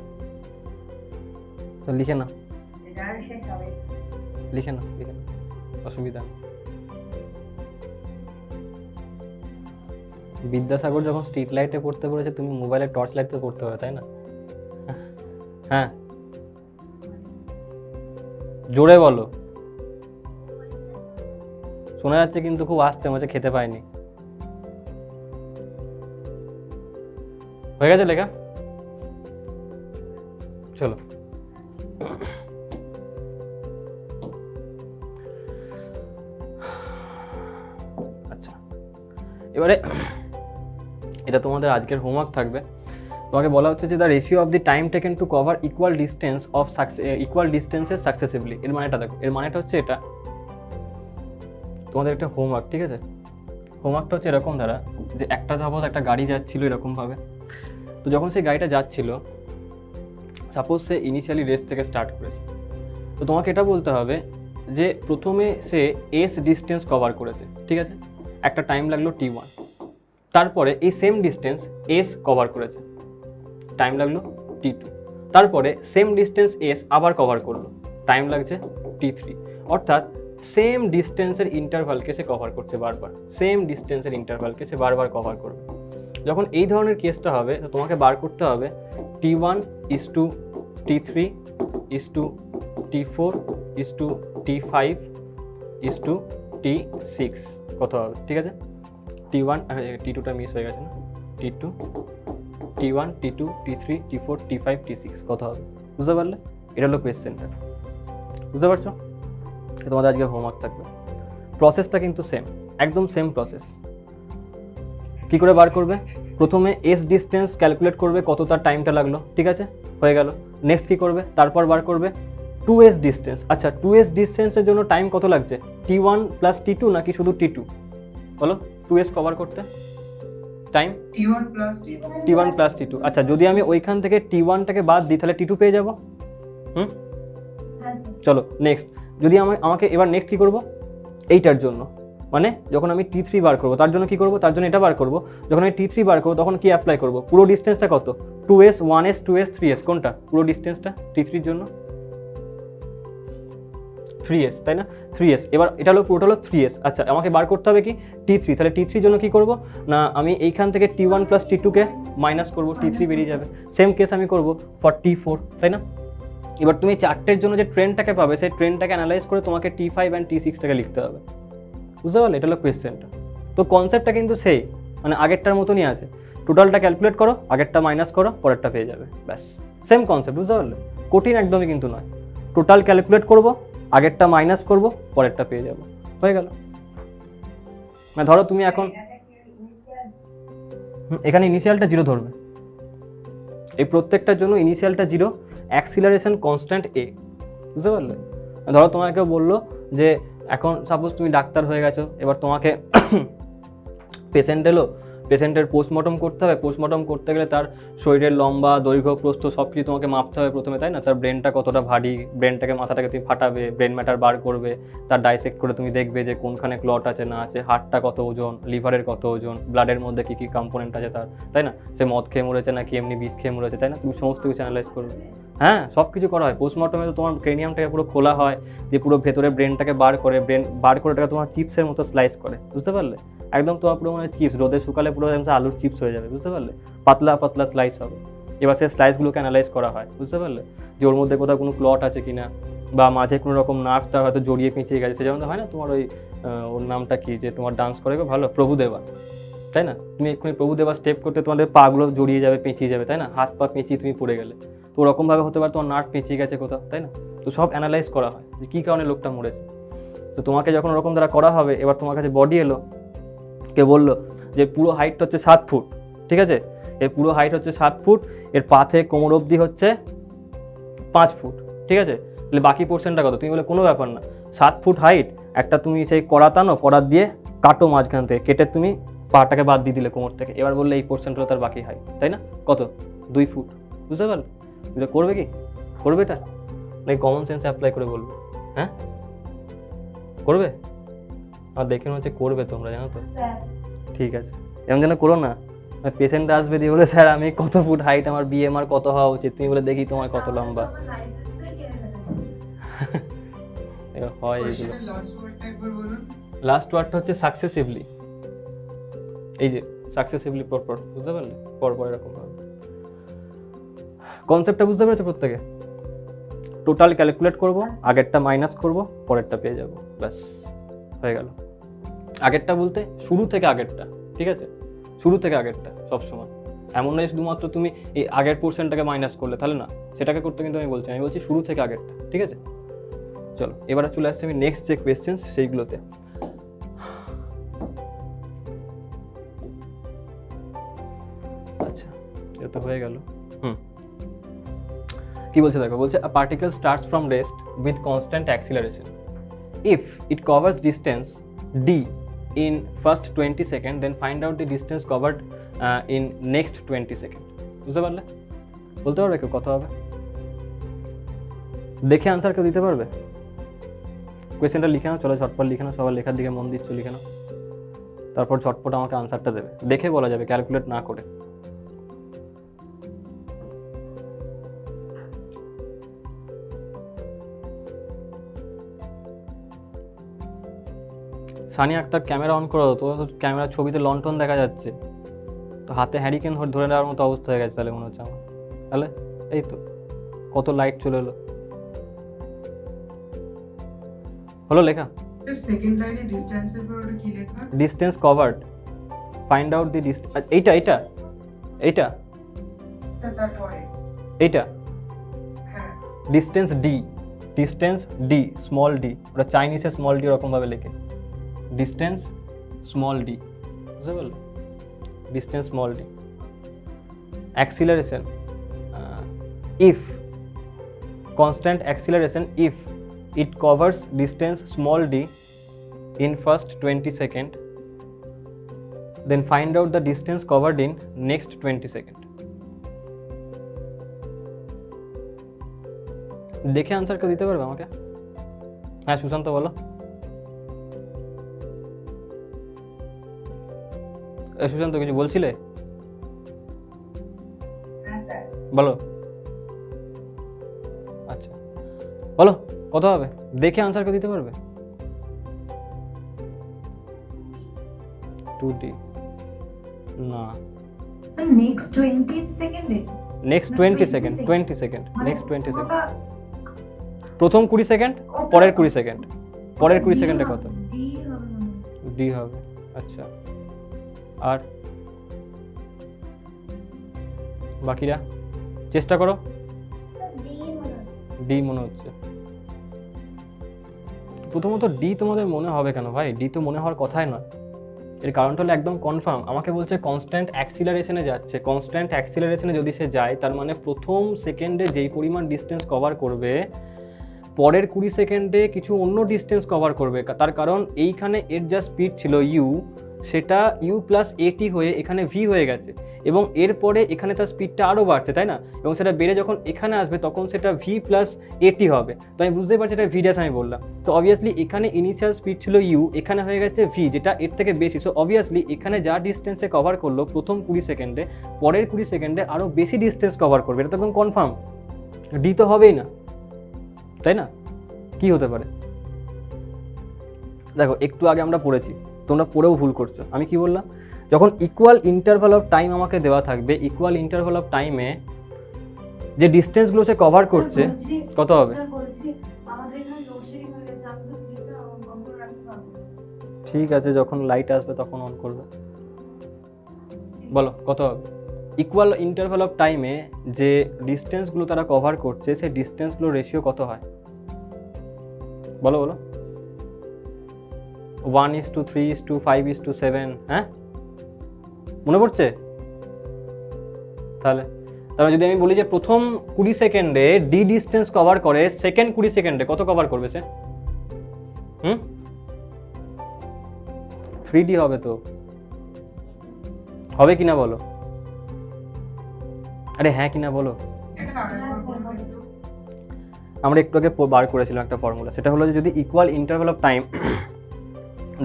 তো লিখে না, লিখে না, অসুবিধা নেই। বিদ্যাসাগর যখন স্ট্রিট লাইটে পড়তে পড়েছে, তুমি মোবাইলে টর্চ লাইটে পড়তে পারো, তাই না? হ্যাঁ জোরে বলো, শোনা যাচ্ছে কিন্তু খুব আস্তে, মনে খেতে পাইনি। হয়ে গেছে লেখা? চলো আচ্ছা, এবারে এটা তোমাদের আজকের হোমওয়ার্ক থাকবে। তোমাকে বলা হচ্ছে যে the ratio of the time taken to cover equal distances successively. এর মানেটা দেখো, এর মানেটা হচ্ছে এটা তোমাদের একটা হোমওয়ার্ক, ঠিক আছে? হোমওয়ার্কটা হচ্ছে এরকম দ্বারা যে একটা সাপোজ একটা গাড়ি যাচ্ছিল এরকমভাবে, তো যখন সেই গাড়িটা যাচ্ছিল, সাপোজ সে ইনিশিয়ালি রেস থেকে স্টার্ট করেছে, তো তোমাকে এটা বলতে হবে যে প্রথমে সে এস ডিস্টেন্স কভার করেছে, ঠিক আছে? একটা টাইম লাগলো T1, তারপরে এই সেম ডিস্টেন্স এস কভার করেছে, টাইম লাগলো t2, তারপরে সেম ডিস্টেন্স এস আবার কভার করলো, টাইম লাগছে t3। অর্থাৎ সেম ডিস্টেন্সের ইন্টারভালকে সে কভার করছে বারবার, সেম ডিস্টেন্সের ইন্টারভালকে সে বারবার কভার করবে। যখন এই ধরনের কেসটা হবে তো তোমাকে বার করতে হবে t1 is to t3 is to t4 is to t5 is to t6 কত হবে, ঠিক আছে? t1 t2টা মিস হয়ে গেছে না, t2 t1 t2 t3 t4 t5 t6 কত হবে? বুঝতে পারলে? এটা হলো কোয়েশ্চেনটা, বুঝতে পারছো? তোমাদের আজকে হোমওয়ার্ক থাকবে। প্রসেসটা কিন্তু সেম, একদম সেম প্রসেস। কী করে বার করবে? প্রথমে এস ডিস্টেন্স ক্যালকুলেট করবে, কত তার টাইমটা লাগলো, ঠিক আছে, হয়ে গেল। নেক্সট কী করবে? তারপর বার করবে 2s ডিস্টেন্স। আচ্ছা 2s ডিস্টেন্সের জন্য টাইম কত লাগছে? t1 প্লাস t2 নাকি শুধু t2? বলো 2s কভার করতে টাইম t1 প্লাস t2। আচ্ছা যদি আমি ওইখান থেকে t1টাকে বাদ দিই তাহলে t2 পেয়ে যাবো। চলো নেক্সট, যদি আমাকে এবার নেক্সট কী করবো? এইটার জন্য মানে যখন আমি t3 বার করবো তার জন্য কী করবো? তার জন্য এটা বার করবো। যখন আমি t3 বার করবো তখন কি অ্যাপ্লাই করবো? পুরো ডিস্টেন্সটা কত? 2s 1s 2s 3s, কোনটা পুরো ডিস্টেন্সটা t3 জন্য? 3s, তাই না? 3s। এবার এটা হলো পুরোটা হলো 3s। আচ্ছা আমাকে বার করতে হবে কি? t3। তাহলে t3 জন্য কি করব না, আমি এইখান থেকে t1 প্লাস t2কে মাইনাস করবো, t3 বেরিয়ে যাবে। সেম কেস আমি করব ফর t4, তাই না? এবার তুমি চারটের জন্য যে ট্রেনটাকে পাবে সেই ট্রেনটাকে অ্যানালাইজ করে তোমাকে t5 অ্যান্ড t6টাকে লিখতে হবে, বুঝতে পারলে? এটা হলো কোয়েশ্চেনটা। তো কনসেপ্টটা কিন্তু সেই মানে আগেরটার মতনই আছে। টোটালটা ক্যালকুলেট করো, আগেরটা মাইনাস করো, পরেরটা পেয়ে যাবে, ব্যাস সেম কনসেপ্ট, বুঝতে পারলে? কঠিন একদমই কিন্তু নয়। টোটাল ক্যালকুলেট করবো, আগেরটা মাইনাস করবো, পরেরটা পেয়ে যাবো, হয়ে গেল। মানে ধরো তুমি এখন এখানে ইনিশিয়ালটা 0 ধরবে, এই প্রত্যেকটার জন্য ইনিশিয়ালটা 0, অ্যাক্সিলারেশন কনস্ট্যান্ট a, বুঝতে পারলে? ধরো তোমাকে বললো যে এখন সাপোজ তুমি ডাক্তার হয়ে গেছো, এবার তোমাকে পেশেন্ট এলো, পেশেন্টের পোস্টমর্টম করতে হবে। পোস্টমর্টম করতে গেলে তার শরীরের লম্বা দৈর্ঘ্য প্রস্থ সব কিছু তোমাকে মাপতে হবে প্রথমে, তাই না? তার ব্রেনটা কতটা ভারী, ব্রেনটাকে মাথাটাকে তুমি ফাটাবে, ব্রেন ম্যাটার বার করবে, তার ডাইসেক্ট করে তুমি দেখবে যে কোনখানে ক্লট আছে না আছে, হার্টটা কত ওজন, লিভারের কত ওজন, ব্লাডের মধ্যে কী কী কম্পোনেন্ট আছে তার, তাই না? সে মদ খেয়ে মরেছে নাকি এমনি বিষ খেয়ে মরেছে, তাই না? তুমি সমস্ত কিছু অ্যানালাইজ করবে। হ্যাঁ সব কিছু করা হয় পোস্টমর্টমে। তো তোমার ক্রেনিয়ামটাকে পুরো খোলা হয়, দিয়ে পুরো ভেতরে ব্রেনটাকে বার করে, ব্রেন বার করে ওটাকে তোমার চিপসের মতো স্লাইস করে, বুঝতে পারলে? একদম তোমার পুরো মানে চিপস, রোদে শুকালে পুরো আলুর চিপস হয়ে যাবে, বুঝতে পারলে? পাতলা পাতলা স্লাইস হবে। এবার সেই স্লাইসগুলোকে অ্যানালাইজ করা হয়, বুঝতে পারলে? যে ওর মধ্যে কোথাও কোনো ক্লট আছে কিনা, বা মাঝে কোনো রকম নার্ভ তার হয়তো জড়িয়ে পেঁচিয়ে গেছে। সে যেমন হয় না তোমার ওই ওর নামটা কি, যে তোমার ডান্স করে ভালো, প্রভুদেবা, তাই না? তুমি এক্ষুনি প্রভুদেবা স্টেপ করতে তোমাদের পাগুলো জড়িয়ে যাবে, পেঁচিয়ে যাবে, তাই না? হাত পা পেঁচিয়ে তুমি পড়ে গেলে তো ওরকমভাবে হতে পারে তোমার নার্ভ পেঁচিয়ে গেছে কোথাও, তাই না? তো সব অ্যানালাইজ করা হয় যে কী কারণে লোকটা মরেছে। তো তোমাকে যখন ওরকম দ্বারা করা হবে, এবার তোমার কাছে বডি এলো, কে বললো যে পুরো হাইটটা হচ্ছে 7 ফুট, ঠিক আছে? এর পুরো হাইট হচ্ছে 7 ফুট, এর পা থেকে কোমর অবধি হচ্ছে 5 ফুট, ঠিক আছে? তাহলে বাকি পোর্শনটা কত? তুমি বলে কোনো ব্যাপার না, 7 ফুট হাইট, একটা তুমি সেই কড়া টানো, কড়া দিয়ে কাটো মাঝখান থেকে, কেটে তুমি পাটাকে বাদ দিয়ে দিলে কোমর থেকে। এবার বললে এই পোর্শনটা হলো তার বাকি হাইট, তাই না? কত? 2 ফুট, বুঝতে পারলে? এটা করবে কি? করবে এটা নাকি কমন সেন্সে অ্যাপ্লাই করে বলবে? হ্যাঁ করবে? আর দেখে মনে হচ্ছে করবে তোমরা, জানো তো? ঠিক আছে, এমন যেন করো না পেশেন্ট আসবে দিয়ে বলে স্যার আমি কত ফুট হাইট, আমার বিএমআর কত হওয়া উচিত, তুমি বলে দেখি তোমার কত লম্বা। হয় এগুলো। লাস্ট ওয়ার্ডটা হচ্ছে সাকসেসিভলি, এই যে সাকসেসিভলি পরপর, বুঝতে পারলে? পরপর এরকম হবে। কনসেপ্টটা বুঝতে পেরেছো প্রত্যেকে? টোটাল ক্যালকুলেট করব, আগেরটা মাইনাস করব, পরেরটা পেয়ে যাব, ব্যাস হয়ে গেল। আগেরটা বলতে শুরু থেকে আগেরটা, ঠিক আছে? শুরু থেকে আগেরটা সবসময়, এমন নয় শুধুমাত্র তুমি এই আগের পোর্শনটাকে মাইনাস করলে, তাহলে না, সেটাকে করতে কিন্তু আমি বলছি শুরু থেকে আগেরটা, ঠিক আছে? চলো এবারে চলে আসছি আমি নেক্সট যে কোয়েশ্চেন্স সেইগুলোতে। আচ্ছা এটা তো হয়ে গেল। কি বলছে দেখো, বলছে a particle starts from rest with constant acceleration. If it covers distance d in first 20 seconds, then find out the distance covered in next 20 seconds. বুঝতে পারলে? বলতে পারবে কেউ কত হবে? দেখে আনসার কেউ দিতে পারবে? কোয়েশ্চেনটা লিখে নাও, চলো ঝটপট লিখে নাও, সবার লেখার দিকে মন দিচ্ছ, লিখে নাও তারপর ঝটপট আমাকে আনসারটা দেবে, দেখে বলা যাবে, ক্যালকুলেট না করে। সানিয়া আক্তার ক্যামেরা অন করো, তো ক্যামেরা ছবিতে লন্ঠন দেখা যাচ্ছে, তো হাতে হ্যারিকেন ধরে নেওয়ার মতো অবস্থা হয়ে গেছে তাহলে মনে হচ্ছে আমার। তাহলে এই তো কত লাইট চলে এলো, হলো লেখা। স্যার সেকেন্ড লাইনে ডিসটেন্সের পর ওটা কি লেখা? Distance covered, find out the distance. এইটা এইটা এইটা তারপরে এইটা হ্যাঁ distance D, distance D, small D, ওটা চাইনিজে স্মল ডি ওরকমভাবে লেখে, ডিস্টেন্স স্মল ডি, বুঝতে পারলে? Distance small D. Acceleration, if constant acceleration if it covers distance small d in first 20 second, then find out the distance covered in next 20 second. দেখে answer কেউ দিতে পারবে আমাকে? হ্যাঁ সুশান্ত বলো। সুশান্ত কিছু বলছিলে? বলো। আচ্ছা বলো কত হবে, দেখে আনসার কেউ দিতে পারবে? 2D না, নেক্সট 20 সেকেন্ডে, next 20 second, 20 second, next 20 second, প্রথম 20 সেকেন্ড, পরের 20 সেকেন্ড, পরের 20 সেকেন্ডে কত? ডি হবে। আচ্ছা আর বাকিরা চেষ্টা করো। ডি মনে হচ্ছে। প্রথমত ডি তোমাদের মনে হবে কেন ভাই? ডি তো মনে হওয়ার কথাই নয়। এর কারণটা হলো একদম কনফার্ম, আমাকে বলছে কনস্ট্যান্ট অ্যাক্সিলারেশনে যাচ্ছে। কনস্ট্যান্ট অ্যাক্সিলারেশনে যদি সে যায় তার মানে প্রথম সেকেন্ডে যেই পরিমাণ ডিস্টেন্স কভার করবে পরের 20 সেকেন্ডে কিছু অন্য ডিস্টেন্স কভার করবে। তার কারণ এইখানে এর যা স্পিড ছিল ইউ, সেটা ইউ প্লাস এটি হয়ে এখানে ভি হয়ে গেছে এবং এরপরে এখানে তার স্পিডটা আরও বাড়ছে, তাই না? এবং সেটা বেড়ে যখন এখানে আসবে তখন সেটা ভি প্লাস এটি হবে। তো আমি বুঝতেই পারছি এটা ভি ড্যাশ আমি বললাম। তো অবভিয়াসলি এখানে ইনিশিয়াল স্পিড ছিল ইউ, এখানে হয়ে গেছে ভি, যেটা এর থেকে বেশি। সো অবভিয়াসলি এখানে যা ডিস্টেন্সে কভার করলো প্রথম 20 সেকেন্ডে, পরের 20 সেকেন্ডে আরও বেশি ডিস্টেন্স কভার করবে। এটা তো একদম কনফার্ম, ডি তো হবেই না, তাই না? কি হতে পারে দেখো, একটু আগে আমরা পড়েছি, তোমরা পড়েও ভুল করছো। আমি কি বললাম? যখন ইকুয়াল ইন্টারভাল অফ টাইম আমাকে দেওয়া থাকবে, ইকুয়াল ইন্টারভাল অফ টাইমে যে ডিস্টেন্সগুলো সে কভার করছে কত হবে? ঠিক আছে, যখন লাইট আসবে তখন অন করবে। বলো কত হবে? ইকুয়াল ইন্টারভাল অফ টাইমে যে ডিস্টেন্সগুলো তারা কভার করছে সেই ডিস্টেন্সগুলোর রেশিও কত হয়? বলো বলো। 1:3:5:7, হ্যাঁ মনে পড়ছে? তাহলে যদি আমি বলি যে প্রথম 20 সেকেন্ডে ডি ডিস্টেন্স কভার করে, সেকেন্ড 20 সেকেন্ডে কত কভার করবে সে? 3D হবে তো, হবে কিনা বলো? আরে হ্যাঁ কিনা বলো। আমরা একটু আগে বার করেছিলাম একটা ফর্মুলা, সেটা হলো যে যদি ইকুয়াল ইন্টারভাল অফ টাইম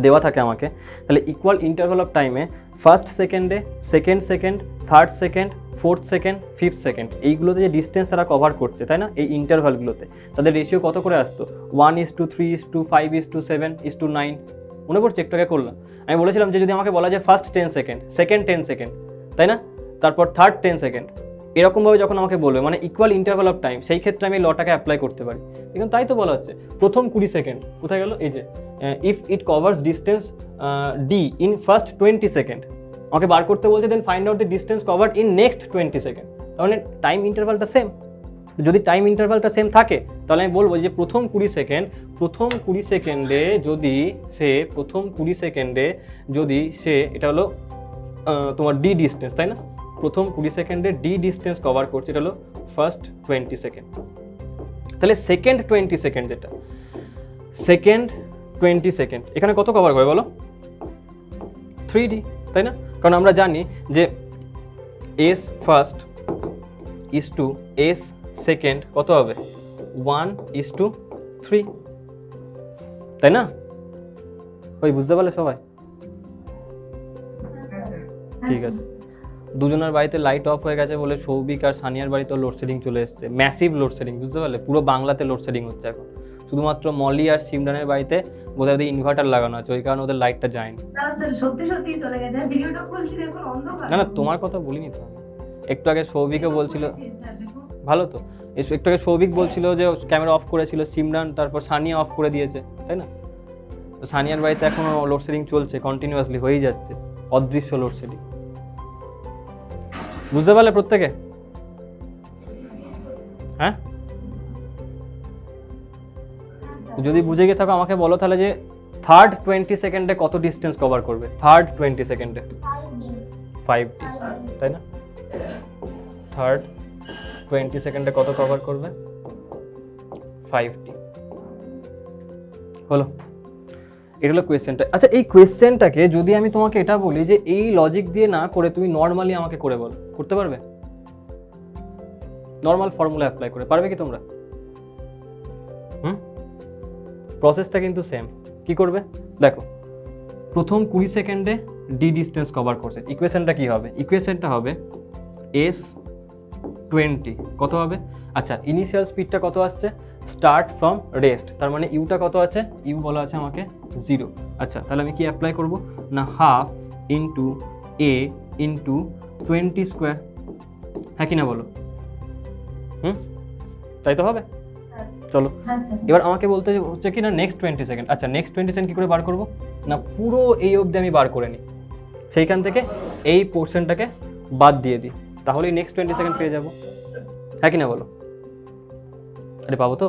দেওয়া থাকে আমাকে, তাহলে ইকুয়াল ইন্টারভাল অফ টাইমে ফার্স্ট সেকেন্ডে, second second, third second, fourth second, fifth second, এইগুলোতে যে ডিস্টেন্স তারা কভার করছে, তাই না? এই ইন্টারভালগুলোতে তাদের রেশিও কত করে আসতো? 1:3:5:7:9। মনে পড়ছে? একটু আগে করলাম। আমি বলেছিলাম যে যদি আমাকে বলা যায় ফার্স্ট 10 সেকেন্ড, সেকেন্ড 10 সেকেন্ড, তাই না? তারপর থার্ড 10 সেকেন্ড, এরকমভাবে যখন আমাকে বলবে মানে ইকুয়াল ইন্টারভাল অফ টাইম, সেই ক্ষেত্রে আমি লটাকে অ্যাপ্লাই করতে পারি। এখন তাই তো বলা হচ্ছে প্রথম 20 সেকেন্ড কোথায় গেল? এই যে if it covers distance D in first 20 second, আমাকে বার করতে বলছে, then find out the distance covered in next 20 second. তার মানে টাইম ইন্টারভালটা সেম। যদি টাইম ইন্টারভালটা সেম থাকে তাহলে আমি বলবো যে প্রথম 20 সেকেন্ডে যদি সে এটা হলো তোমার ডি ডিস্টেন্স, তাই না? প্রথম 20 সেকেন্ডে ডি ডিস্টেন্স কভার করছে, এটা হলো ফার্স্ট 20 সেকেন্ড। তাহলে সেকেন্ড 20 সেকেন্ড, যেটা সেকেন্ড 20 সেকেন্ড, এখানে কত কভার করে বলো? 3D, তাই না? কারণ আমরা জানি যে S first is to S second কত হবে? 1:3, তাই না? ওই বুঝতে পারলে সবাই? ঠিক আছে, দুজনের বাড়িতে লাইট অফ হয়ে গেছে বলে সৌভিক আর সানিয়ার বাড়িতে লোডশেডিং চলে এসেছে, ম্যাসিভ লোডশেডিং, বুঝতে পারলে? পুরো বাংলাতে লোডশেডিং হচ্ছে এখন। শুধুমাত্র মলি আর সিমরানের বাড়িতে বোধহয় ওদের ইনভার্টার লাগানো আছে, ওই কারণে ওদের লাইটটা যায়নি। স্যার সত্যি সত্যি চলে গেছে, ভিডিওটা খুলছি দেখুন অন্ধকার। না না, তোমার কথা বলিনি তো আমি। একটু আগে সৌভিকও বলছিল, ভালো তো, একটু আগে সৌভিক বলছিল যে ক্যামেরা অফ করেছিল, সিমরান তারপর সানিয়া অফ করে দিয়েছে, তাই না? তো সানিয়ার বাড়িতে এখনো লোডশেডিং চলছে, কন্টিনিউয়াসলি হয়েই যাচ্ছে, অদৃশ্য লোডশেডিং, বুঝতে পারলে প্রত্যেকে? হ্যাঁ, যদি বুঝে গিয়ে থাকো আমাকে বলো তাহলে যে থার্ড 20 সেকেন্ডে কত ডিস্টেন্স কভার করবে? থার্ড 20 সেকেন্ডে 5D, তাই না? থার্ড 20 সেকেন্ডে কত কভার করবে? 5D। হলো, এটা হলো কোয়েশ্চেনটা। আচ্ছা, এই কোয়েশ্চেনটাকে যদি আমি তোমাকে এটা বলি যে এই লজিক দিয়ে না করে তুমি নর্মালি আমাকে করে বলো, করতে পারবে? নর্মাল ফর্মুলা অ্যাপ্লাই করে পারবে কি তোমরা? প্রসেসটা কিন্তু সেম। কি করবে দেখো, প্রথম 20 সেকেন্ডে ডি ডিস্টেন্স কভার করছে, ইকুয়েশনটা কি হবে? ইকুয়েশনটা হবে S20 কত হবে? আচ্ছা, ইনিশিয়াল স্পিডটা কত আসছে? স্টার্ট ফ্রম রেস্ট, তার মানে ইউটা কত আছে? ইউ বলা আছে আমাকে 0। আচ্ছা, তাহলে আমি কি অ্যাপ্লাই করব না, হাফ ইন্টু এ ইন্টু 20 স্কোয়ার, হ্যাঁ কি না বলো? তাই তো হবে। চলো এবার আমাকে বলতে হচ্ছে কি না নেক্সট 20 সেকেন্ড। আচ্ছা, নেক্সট 20 সেকেন্ড কী করে বার করবো না, পুরো এই অবধি আমি বার করে নিই, সেইখান থেকে এই পোর্শনটাকে বাদ দিয়ে দিই, তাহলেই নেক্সট 20 সেকেন্ড পেয়ে যাবো, হ্যাঁ কি না বলো? আরে পাবো তো,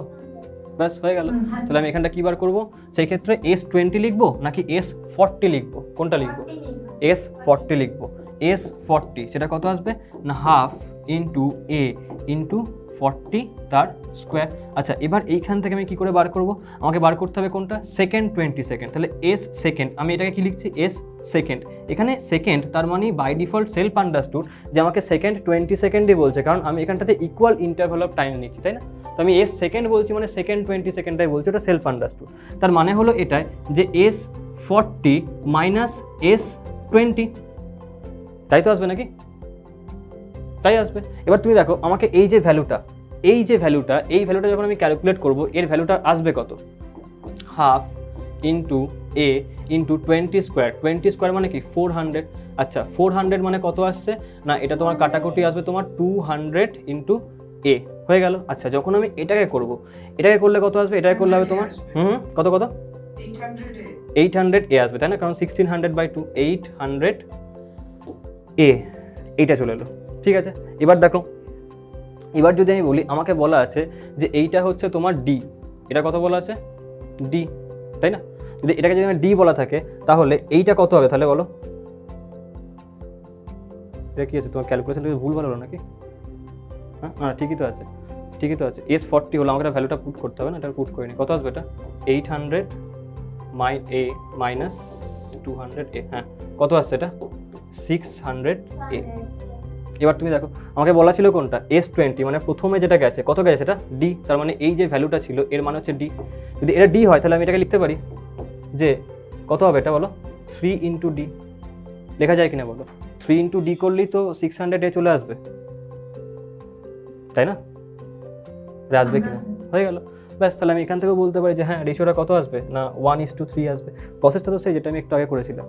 ব্যাস হয়ে গেল। তাহলে আমি এখানটা কী বার করবো? সেই ক্ষেত্রে S20 লিখবো নাকি S40 লিখবো? কোনটা লিখবো? S40 লিখবো। S40 সেটা কত আসবে না, হাফ ইন্টু এ ইন্টু 40 তার স্কোয়ার। আচ্ছা, এবার এইখান থেকে আমি কী করে বার করব? আমাকে বার করতে হবে কোনটা? সেকেন্ড 20 সেকেন্ড, তাহলে S সেকেন্ড, আমি এটাকে কি লিখছি? S second. এখানে সেকেন্ড তার মানে বাই ডিফল্ট সেলফ আন্ডারস্টুড যে আমাকে সেকেন্ড 20 সেকেন্ডই বলছে, কারণ আমি এখানটাতে ইকুয়াল ইন্টারভ্যাল অফ টাইম নিচ্ছি, তাই না? তো আমি S সেকেন্ড বলছি মানে সেকেন্ড 20 সেকেন্ডটাই বলছি, ওটা সেলফ আন্ডারস্টুড। তার মানে হলো এটাই যে S40 মাইনাস S20, তাই তো আসবে নাকি? তাই আসবে। এবার তুমি দেখো আমাকে এই যে ভ্যালুটা যখন আমি ক্যালকুলেট করব, এর ভ্যালুটা আসবে কত? হাফ ইন্টু এ ইন্টু 20 স্কোয়ার, 20 স্কোয়ার মানে কি 400। আচ্ছা, 400 মানে কত আসছে না, এটা তোমার কাটাকুটি আসবে তোমার 200 ইন্টু এ, হয়ে গেল। আচ্ছা, যখন আমি এটাকে করব, এটাকে করলে কত আসবে? এটাকে করলে হবে তোমার কত 800 এ আসবে, তাই না? কারণ 1600/2, 800 এ, এইটা চলে এলো, ঠিক আছে। এবার দেখো, এবার যদি আমি বলি, আমাকে বলা আছে যে এইটা হচ্ছে তোমার ডি, এটা কত বলা আছে? ডি, তাই না? যদি এটাকে যদি আমার ডি বলা থাকে তাহলে এইটা কত হবে তাহলে বলো? এটা কি আছে তোমার ক্যালকুলেশন ভুল ভালো হলো নাকি? হ্যাঁ, ঠিকই তো আছে, S40 হলো, আমাকে ভ্যালুটা পুট করতে হবে না, এটা পুট করিনি। কত আসবে এটা? 800 এ মাইনাস 200 এ, হ্যাঁ কত আসছে এটা? 600 এ। এবার তুমি দেখো আমাকে বলা ছিল কোনটা? S20 মানে প্রথমে যেটা গেছে, কত গেছে সেটা? ডি, তার মানে এই যে ভ্যালুটা ছিল এর মানে হচ্ছে ডি। যদি এটা ডি হয় তাহলে আমি এটাকে লিখতে পারি যে কত হবে এটা বলো? 3 ইন্টু ডি, লেখা যায় কিনা বলো? 3 ইন্টু ডি করলেই তো 600 এ চলে আসবে, তাই না? আসবে কিনা, হয়ে গেল, ব্যাস। তাহলে আমি এখান থেকেও বলতে পারি যে হ্যাঁ রেশিওটা কত আসবে না 1:3 আসবে। প্রসেসটা তো সেই যেটা আমি একটু আগে করেছিলাম,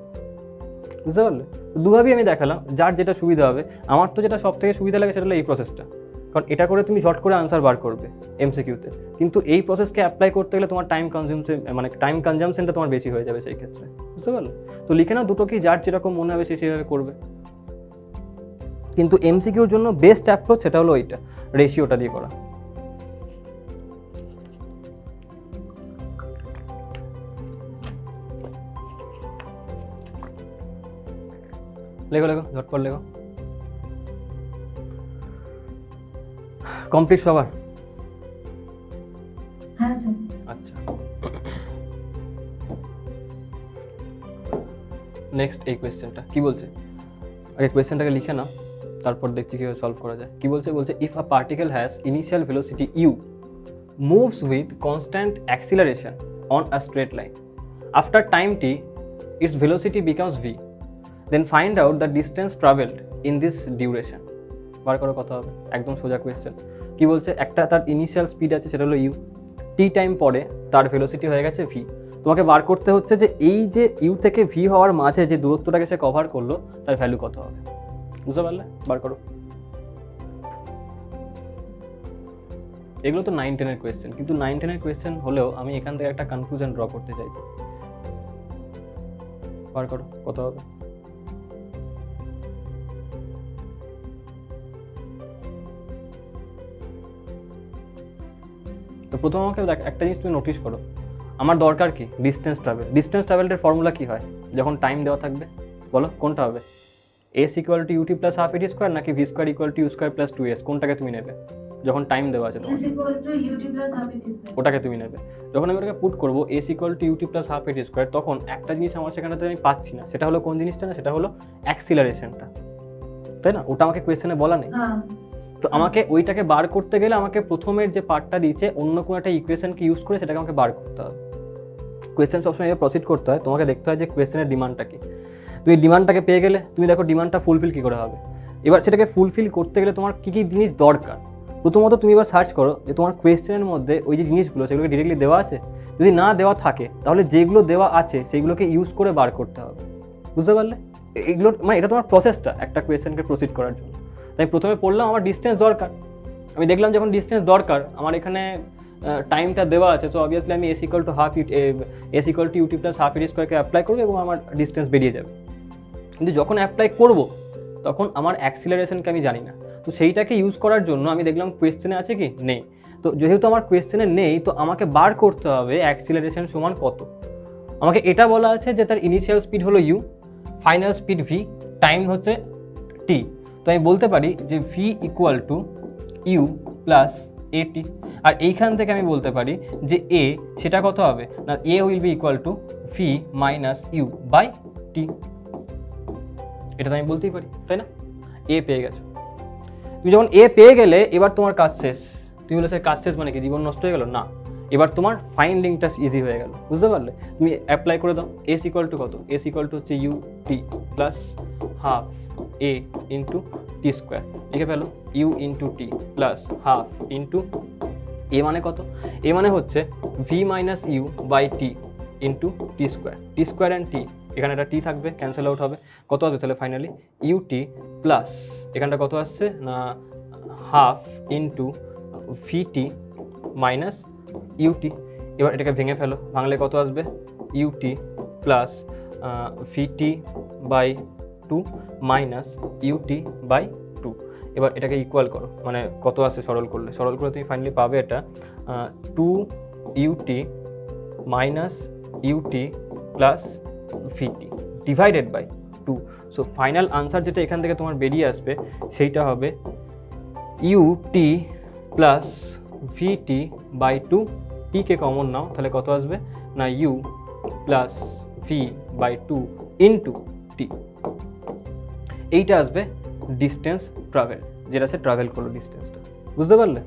বুঝতে পারলে? দুভাবেই আমি দেখালাম, যার যেটা সুবিধা হবে। আমার তো যেটা সব থেকে সুবিধা লাগে সেটা হলো এই প্রসেসটা, কারণ এটা করে তুমি ঝট করে আনসার বার করবে এমসিকিউতে, কিন্তু এই প্রসেসকে অ্যাপ্লাই করতে গেলে তোমার টাইম কনজিউমশনটা তোমার বেশি হয়ে যাবে সেই ক্ষেত্রে, বুঝতে পারলে? তো লিখে নাও দুটোকেই, যার যেরকম মনে হবে সে সেভাবে করবে। কিন্তু এমসিকিউর জন্য বেস্ট অ্যাপ্রোচ সেটা হলো এইটা, রেশিওটা দিয়ে করা। লেখো ঝটপট লেখো। কমপ্লিট সবার? হ্যাঁ স্যার। আচ্ছা, নেক্সট এই কোয়েশ্চেনটা কি বলছে? আগে কোয়েশ্চেনটাকে লিখে নাও, তারপর দেখছি কিভাবে সলভ করা যায়। কি বলছে? If a particle has initial velocity u moves with constant acceleration on a straight line, after time t its velocity becomes v, then find out the distance travelled in this duration. বার করো কত হবে, একদম সোজা question. কি বলছে, একটা তার ইনিশিয়াল স্পিড আছে সেটা হলো ইউ, টি টাইম পরে তার ভেলোসিটি হয়ে গেছে ভি। তোমাকে বার করতে হচ্ছে যে এই যে ইউ থেকে ভি হওয়ার মাঝে যে দূরত্বটাকে সে কভার করলো তার ভ্যালু কত হবে। বুঝতে পারলে? বার করো। এগুলো তো 9-10 কোয়েশ্চেন, কিন্তু 9-10 কোয়েশ্চেন হলেও আমি এখান থেকে একটা কনক্লুশন ড্র করতে চাইছি। বার করো কত হবে। তো প্রথম আমাকে একটা জিনিস তুমি নোটিস করো, আমার দরকার কি ডিস্টেন্স ট্রাভেল। ডিস্টেন্স ট্রাভেলের ফর্মুলা কি হয় যখন টাইম দেওয়া থাকবে, বলো কোনটা হবে? S equal to UT plus half A T square নাকি V square equal to U square plus 2s, কোনটাকে তুমি নেবে যখন টাইম দেওয়া আছে তোমার? s equal to ut plus half at square ওটাকে তুমি নেবে। যখন আমি ওটাকে পুট করবো S equal to UT plus half A T square, তখন একটা জিনিস আমার সেখানেতে আমি পাচ্ছি না, সেটা হলো কোন জিনিসটা না, সেটা হলো অ্যাক্সিলারেশনটা, তাই না? ওটা আমাকে কোয়েশ্চেনে বলা নেই। হ্যাঁ তো আমাকে ওইটাকে বার করতে গেলে আমাকে প্রথমের যে পার্টটা দিচ্ছে অন্য কোনো একটা ইকুয়েশনকে ইউজ করে সেটাকে আমাকে বার করতে হবে। কোয়েশ্চেন সবসময় প্রসিড করতে হয়, তোমাকে দেখতে হয় যে কোয়েশ্চেনের ডিমান্ডটা কি। তুমি ডিমান্ডটাকে পেয়ে গেলে তুমি দেখো ডিমান্ডটা ফুলফিল কী করে হবে। এবার সেটাকে ফুলফিল করতে গেলে তোমার কী কী জিনিস দরকার, প্রথমত তুমি এবার সার্চ করো যে তোমার কোয়েশ্চেনের মধ্যে ওই যে জিনিসগুলো সেগুলোকে ডিরেক্টলি দেওয়া আছে। যদি না দেওয়া থাকে তাহলে যেগুলো দেওয়া আছে সেইগুলোকে ইউজ করে বার করতে হবে। বুঝতে পারলে? এগুলো মানে এটা তোমার প্রসেসটা একটা কোয়েশ্চেনকে প্রসিড করার জন্য। তাই প্রথমে পড়লাম আমার ডিস্টেন্স দরকার, আমি দেখলাম যখন ডিস্টেন্স দরকার আমার এখানে টাইমটা দেওয়া আছে, তো অবভিয়াসলি আমি s equal to UT plus half a t স্কোয়ারকে অ্যাপ্লাই করবো এবং আমার ডিস্টেন্স বেরিয়ে যাবে। কিন্তু যখন অ্যাপ্লাই করব তখন আমার অ্যাক্সিলারেশনকে আমি জানি না, তো সেইটাকে ইউজ করার জন্য আমি দেখলাম কোয়েশ্চেনে আছে কি নেই। তো যেহেতু আমার কোয়েশ্চেনে নেই তো আমাকে বার করতে হবে অ্যাক্সিলারেশন সমান কত। আমাকে এটা বলা আছে যে তার ইনিশিয়াল স্পিড হলো U, final speed V, time হচ্ছে টি। তো আমি বলতে পারি যে V equal to you plus A T, আর এইখান থেকে আমি বলতে পারি যে এ সেটা কত হবে না, a will be equal to v minus u by t. এটা তো আমি বলতেই পারি, তাই না? এ পেয়ে গেছো। তুমি যখন এ পেয়ে গেলে এবার তোমার কাজ শেষ। তুমি বলে স্যার কাজ শেষ মানে কি জীবন নষ্ট হয়ে গেল? না, এবার তোমার ফাইন্ডিংটা ইজি হয়ে গেল। বুঝতে পারলে? তুমি অ্যাপ্লাই করে দাও। এস ইকুয়াল টু কত? এস ইকুয়াল টু হচ্ছে ইউ টি প্লাস হাফ এ ইন্টু টি স্কোয়ার। লিখে ফেলো u into t plus half into a মানে কত? এ মানে হচ্ছে v minus u by t into t square. T square and t, এখানে একটা টি থাকবে, ক্যান্সেল আউট হবে। কত আসবে তাহলে ফাইনালি? ইউ টি প্লাস এখানটা কত আসছে না half into V T minus U T. এবার এটাকে ভেঙে ফেলো, ভাঙলে কত আসবে? U T plus V T by 2 minus U T by 2। এবার এটাকে ইকুয়াল করো, মানে কত আসছে সরল করলে? সরল করে তুমি ফাইনালি পাবে এটা 2 U T minus U T plus V T divided by 2। So final answer যেটা এখান থেকে তোমার বেরিয়ে আসবে সেইটা হবে ইউটি প্লাস ভিটি বাই 2। টিকে কমন নাও, তাহলে কত আসবে না u plus V by 2 into t. এইটা আসবে ডিস্টেন্স ট্রাভেল, যেটা সে ট্রাভেল করলো ডিস্টেন্সটা। বুঝতে পারলে?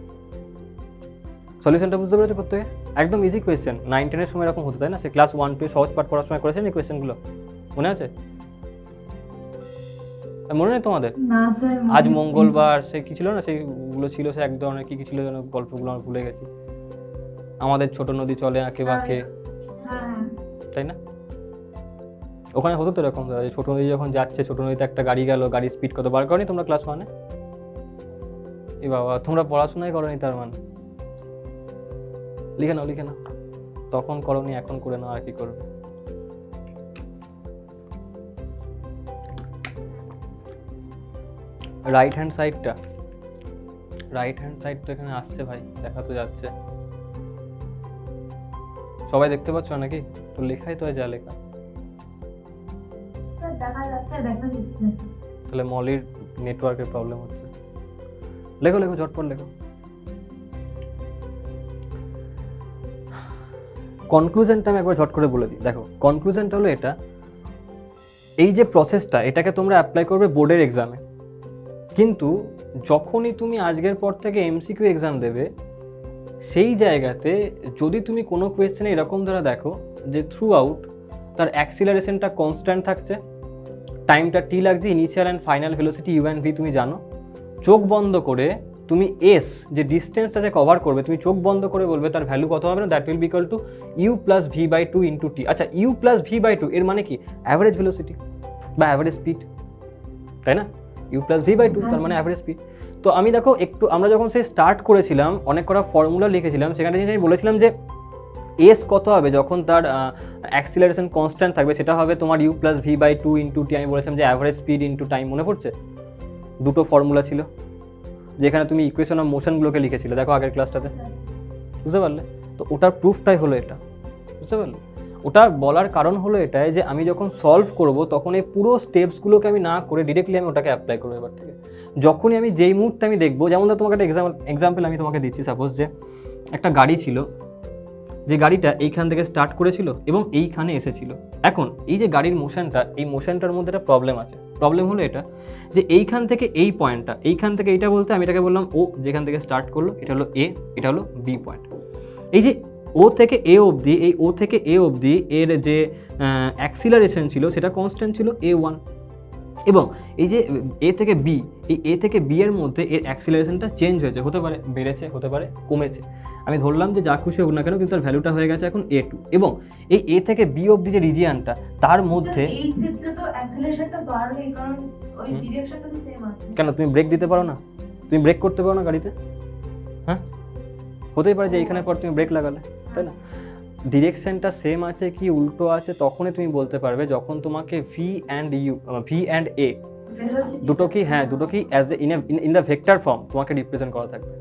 সলিউশনটা বুঝতে পেরেছো প্রত্যেকে? একদম ইজি কোয়েশ্চেন। 9-10 সময় এরকম হতো, তাই না? সে ক্লাস 1-2 সহজ পাঠ পড়ার সময় করেছেন এই কোয়েশ্চেনগুলো, মনে আছে? মনে নেই তোমাদের? না স্যার, আজ মঙ্গলবার সে কি ছিল না, সেইগুলো ছিল, সে এক ধরনের কি ছিল যেন, গল্পগুলো আমি ভুলে গেছি। আমাদের ছোট নদী চলে আঁকে বাঁকে, হ্যাঁ তাই না? ওখানে হতো তো এরকম, ছোট নদী যখন যাচ্ছে, ছোট নদীতে একটা গাড়ি গেল, গাড়ির স্পিড কত বার করনি তোমরা ক্লাস 1-এ? এ বাবা, তোমরা পড়াশোনাই করনি তার মানে। লিখে নাও, লিখে নাও। তখন করনি, এখন করে নাও, আর কি করবে। রাইট হ্যান্ড সাইডটা, রাইট হ্যান্ড সাইড তো এখানে আসছে ভাই, দেখা তো যাচ্ছে, সবাই দেখতে পাচ্ছ নাকি? তো লেখাই তো যা লেখা। দেখা যাচ্ছে। দেখা যাচ্ছে। তাহলে মলির নেটওয়ার্কের প্রবলেম হচ্ছে। লেখো লেখো, ঝটপট লেখো। কনক্লুশনটা আমি একবার ঝট করে বলে দিই। দেখো, কনক্লুশনটা হলো এটা, এই যে প্রসেসটা এটাকে তোমরা অ্যাপ্লাই করবে বোর্ডের এক্সামে, কিন্তু যখনই তুমি আজকের পর থেকে এমসিকিউ এক্সাম দেবে সেই জায়গাতে যদি তুমি কোনো কোয়েশ্চেনে এরকম ধরে দেখো যে থ্রু আউট তার অ্যাক্সিলারেশনটা কনস্ট্যান্ট থাকছে, টাইমটা টি লাগছে, initial and final velocity U and V তুমি জানো। চোখ বন্ধ করে তুমি এস যে ডিস্টেন্সটা যে কভার করবে তুমি চোখ বন্ধ করে বলবে তার ভ্যালু কত হবে না, that will be equal to you plus V by two into t. আচ্ছা u plus V by two এর মানে কি অ্যাভারেজ ভেলোসিটি বা অ্যাভারেজ স্পিড, তাই না? U plus V by two তার মানে অ্যাভারেজ স্পিড। তো আমি দেখো একটু আমরা যখন সে স্টার্ট করেছিলাম অনেক কটা ফর্মুলা লিখেছিলাম, সেখানে আমি বলেছিলাম যে এস কত হবে যখন তার অ্যাক্সিলারেশন কনস্ট্যান্ট থাকবে, সেটা হবে তোমার u plus V by two into t. আমি বলেছিলাম যে অ্যাভারেজ স্পিড ইন্টু টাইম, মনে পড়ছে? দুটো ফর্মুলা ছিল যেখানে তুমি ইকুয়েশন অফ মোশনগুলোকে লিখেছিলে, দেখো আগের ক্লাসটাতে, বুঝতে পারলে? তো ওটার প্রুফটাই হলো এটা, বুঝতে পারলে? ওটা বলার কারণ হলো এটাই যে আমি যখন সলভ করব তখন এই পুরো স্টেপসগুলোকে আমি না করে ডিরেক্টলি আমি ওটাকে অ্যাপ্লাই করবো এবার থেকে। যখনই আমি যেই মুহূর্তে আমি দেখবো, যেমন তোমাকে একটা এক্সাম্পল আমি তোমাকে দিচ্ছি, সাপোজ যে একটা গাড়ি ছিল, যে গাড়িটা এইখান থেকে স্টার্ট করেছিল এবং এইখানে এসেছিল। এখন এই যে গাড়ির মোশনটা, এই মোশনটার মধ্যে একটা প্রবলেম আছে। প্রবলেম হলো এটা যে এইখান থেকে এই পয়েন্টটা, এইখান থেকে এইটা বলতে আমি এটাকে বললাম ও, যেখান থেকে স্টার্ট করলো এটা হলো এ, এটা হলো বি পয়েন্ট। এই যে ও থেকে এ অবধি, এই ও থেকে এ অবধি এর যে অ্যাক্সিলারেশন ছিল সেটা কনস্ট্যান্ট ছিল a1, এবং এই যে এ থেকে বি, এই এ থেকে বি এর মধ্যে এর অ্যাক্সিলারেশনটা চেঞ্জ হয়েছে, হতে পারে বেড়েছে, হতে পারে কমেছে। আমি ধরলাম যে যা খুশি হোক না কেন, কিন্তু তার ভ্যালুটা হয়ে গেছে এখন a2। এবং এই এ থেকে বি অবধি যে রিজিয়ানটা তার মধ্যে, এই ক্ষেত্রে তো অ্যাক্সেলারেশনটা বাড়বে কারণ ওই ডিরেকশনটা তো সেম আছে। কেন তুমি ব্রেক দিতে পারো না? তুমি ব্রেক করতে পারো না গাড়িতে? হ্যাঁ, হতেই পারে যে এইখানে পর তুমি ব্রেক লাগালে, তাই না? ডিরেকশনটা সেম আছে কি উল্টো আছে তখনই তুমি বলতে পারবে যখন তোমাকে ভি অ্যান্ড এ দুটো কি, হ্যাঁ দুটো কি as a in the vector form তোমাকে রিপ্রেজেন্ট করা থাকবে।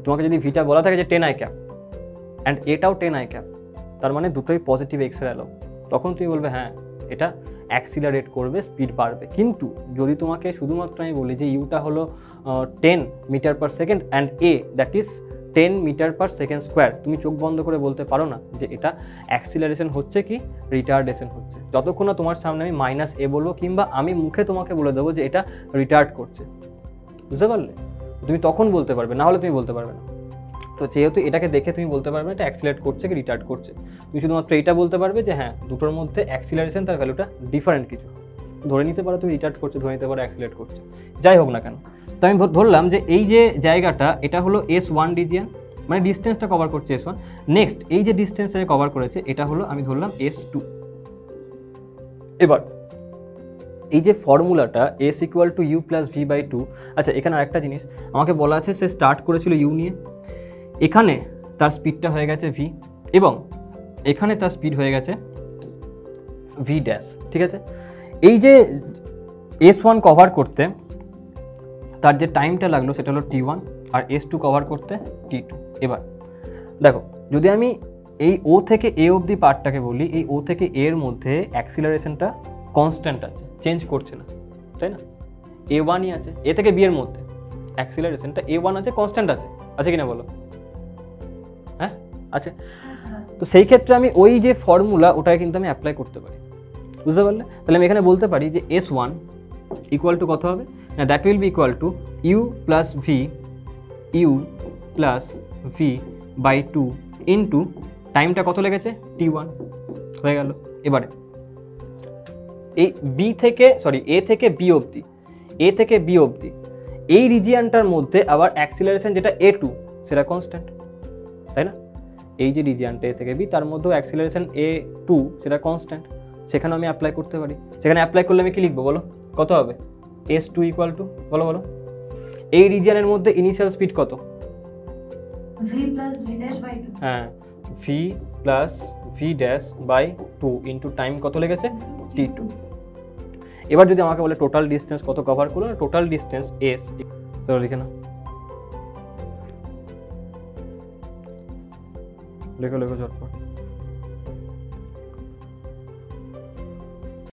তোমাকে যদি ভিটা বলা থাকে যে 10i ক্যাপ অ্যান্ড এটাও 10i ক্যাপ, তার মানে দুটোই পজিটিভ এক্স এর অ্যালাউ, তখন তুমি বলবে হ্যাঁ এটা অ্যাক্সিলারেট করবে, স্পিড বাড়বে। কিন্তু যদি তোমাকে শুধুমাত্র আমি বলি যে ইউটা হলো 10 metre per second and A that is 10 metre per second square, তুমি চোখ বন্ধ করে বলতে পারো না যে এটা অ্যাক্সিলারেশন হচ্ছে কি রিটার্ডেশন হচ্ছে, যতক্ষণ না তোমার সামনে আমি মাইনাস এ বলবো কিংবা আমি মুখে তোমাকে বলে দেবো যে এটা রিটার্ড করছে, বুঝতে পারলে? তুমি তখন বলতে পারবে, না হলে তুমি বলতে পারবে না। তো যেহেতু এটাকে দেখে তুমি বলতে পারবে এটা অ্যাক্সিলারেট করছে কি রিটার্ড করছে, তুমি শুধুমাত্র এইটা বলতে পারবে যে হ্যাঁ দুটোর মধ্যে অ্যাক্সিলারেশন তার ভ্যালুটা ডিফারেন্ট কিছু, ধরে নিতে পারো তুমি রিটার্ড করছে, ধরে নিতে পারো অ্যাক্সিলারেট করছে, যাই হোক না কেন। তো আমি ধরলাম যে এই যে জায়গাটা এটা হলো S1 রিজিয়ন, মানে ডিস্টেন্সটা কভার করছে S1। নেক্সট এই যে ডিস্টেন্সটা কভার করেছে এটা হলো আমি ধরলাম S2। এবার এই যে ফর্মুলাটা S equal to you plus V by two, আচ্ছা এখানে আরেকটা জিনিস আমাকে বলা আছে, সে স্টার্ট করেছিল ইউ নিয়ে, এখানে তার স্পিডটা হয়ে গেছে ভি এবং এখানে তার স্পিড হয়ে গেছে ভি ড্যাশ, ঠিক আছে? এই যে S1 কভার করতে তার যে টাইমটা লাগলো সেটা হলো T1 আর S2 কভার করতে T2। এবার দেখো যদি আমি এই ও থেকে এ অবধি পার্টটাকে বলি, এই ও থেকে এর মধ্যে অ্যাক্সিলারেশনটা কনস্ট্যান্ট আছে, চেঞ্জ করছে না, তাই না? A1ই আছে, এ থেকে বি এর মধ্যে অ্যাক্সিলারেশনটা A1 আছে, কনস্ট্যান্ট আছে, আছে কিনা বলো? হ্যাঁ আছে। তো সেই ক্ষেত্রে আমি ওই যে ফর্মুলা ওটাই কিন্তু আমি অ্যাপ্লাই করতে পারি, বুঝতে পারলে? তাহলে আমি এখানে বলতে পারি যে S1 ইকুয়াল টু কত হবে না, that will be equal to you plus V by two into টাইমটা কত লেগেছে T1 হয়ে গেল। এবারে এই এ থেকে বি অবধি এই রিজিয়ানটার মধ্যে আবার অ্যাক্সিলারেশন যেটা A2 সেটা কনস্ট্যান্ট, তাই না? এই যে রিজিয়ানটা এ থেকে বি তার মধ্যেও অ্যাক্সিলারেশন A2 সেটা কনস্ট্যান্ট, সেখানে আমি অ্যাপ্লাই করতে পারি। সেখানে অ্যাপ্লাই করলে আমি কি লিখবো বলো, কত হবে? S2 ইকুয়াল টু বলো এই রিজিয়ানের মধ্যে ইনিশিয়াল স্পিড কত? v plus v dash by 2। হ্যাঁ v plus V dash by two into time কত লেগেছে T2। এবার যদি আমাকে বলে টোটাল ডিস্টেন্স কত কভার করলো, টোটাল ডিস্টেন্স S, চলো লিখে নাও, লেখো ঝটপট।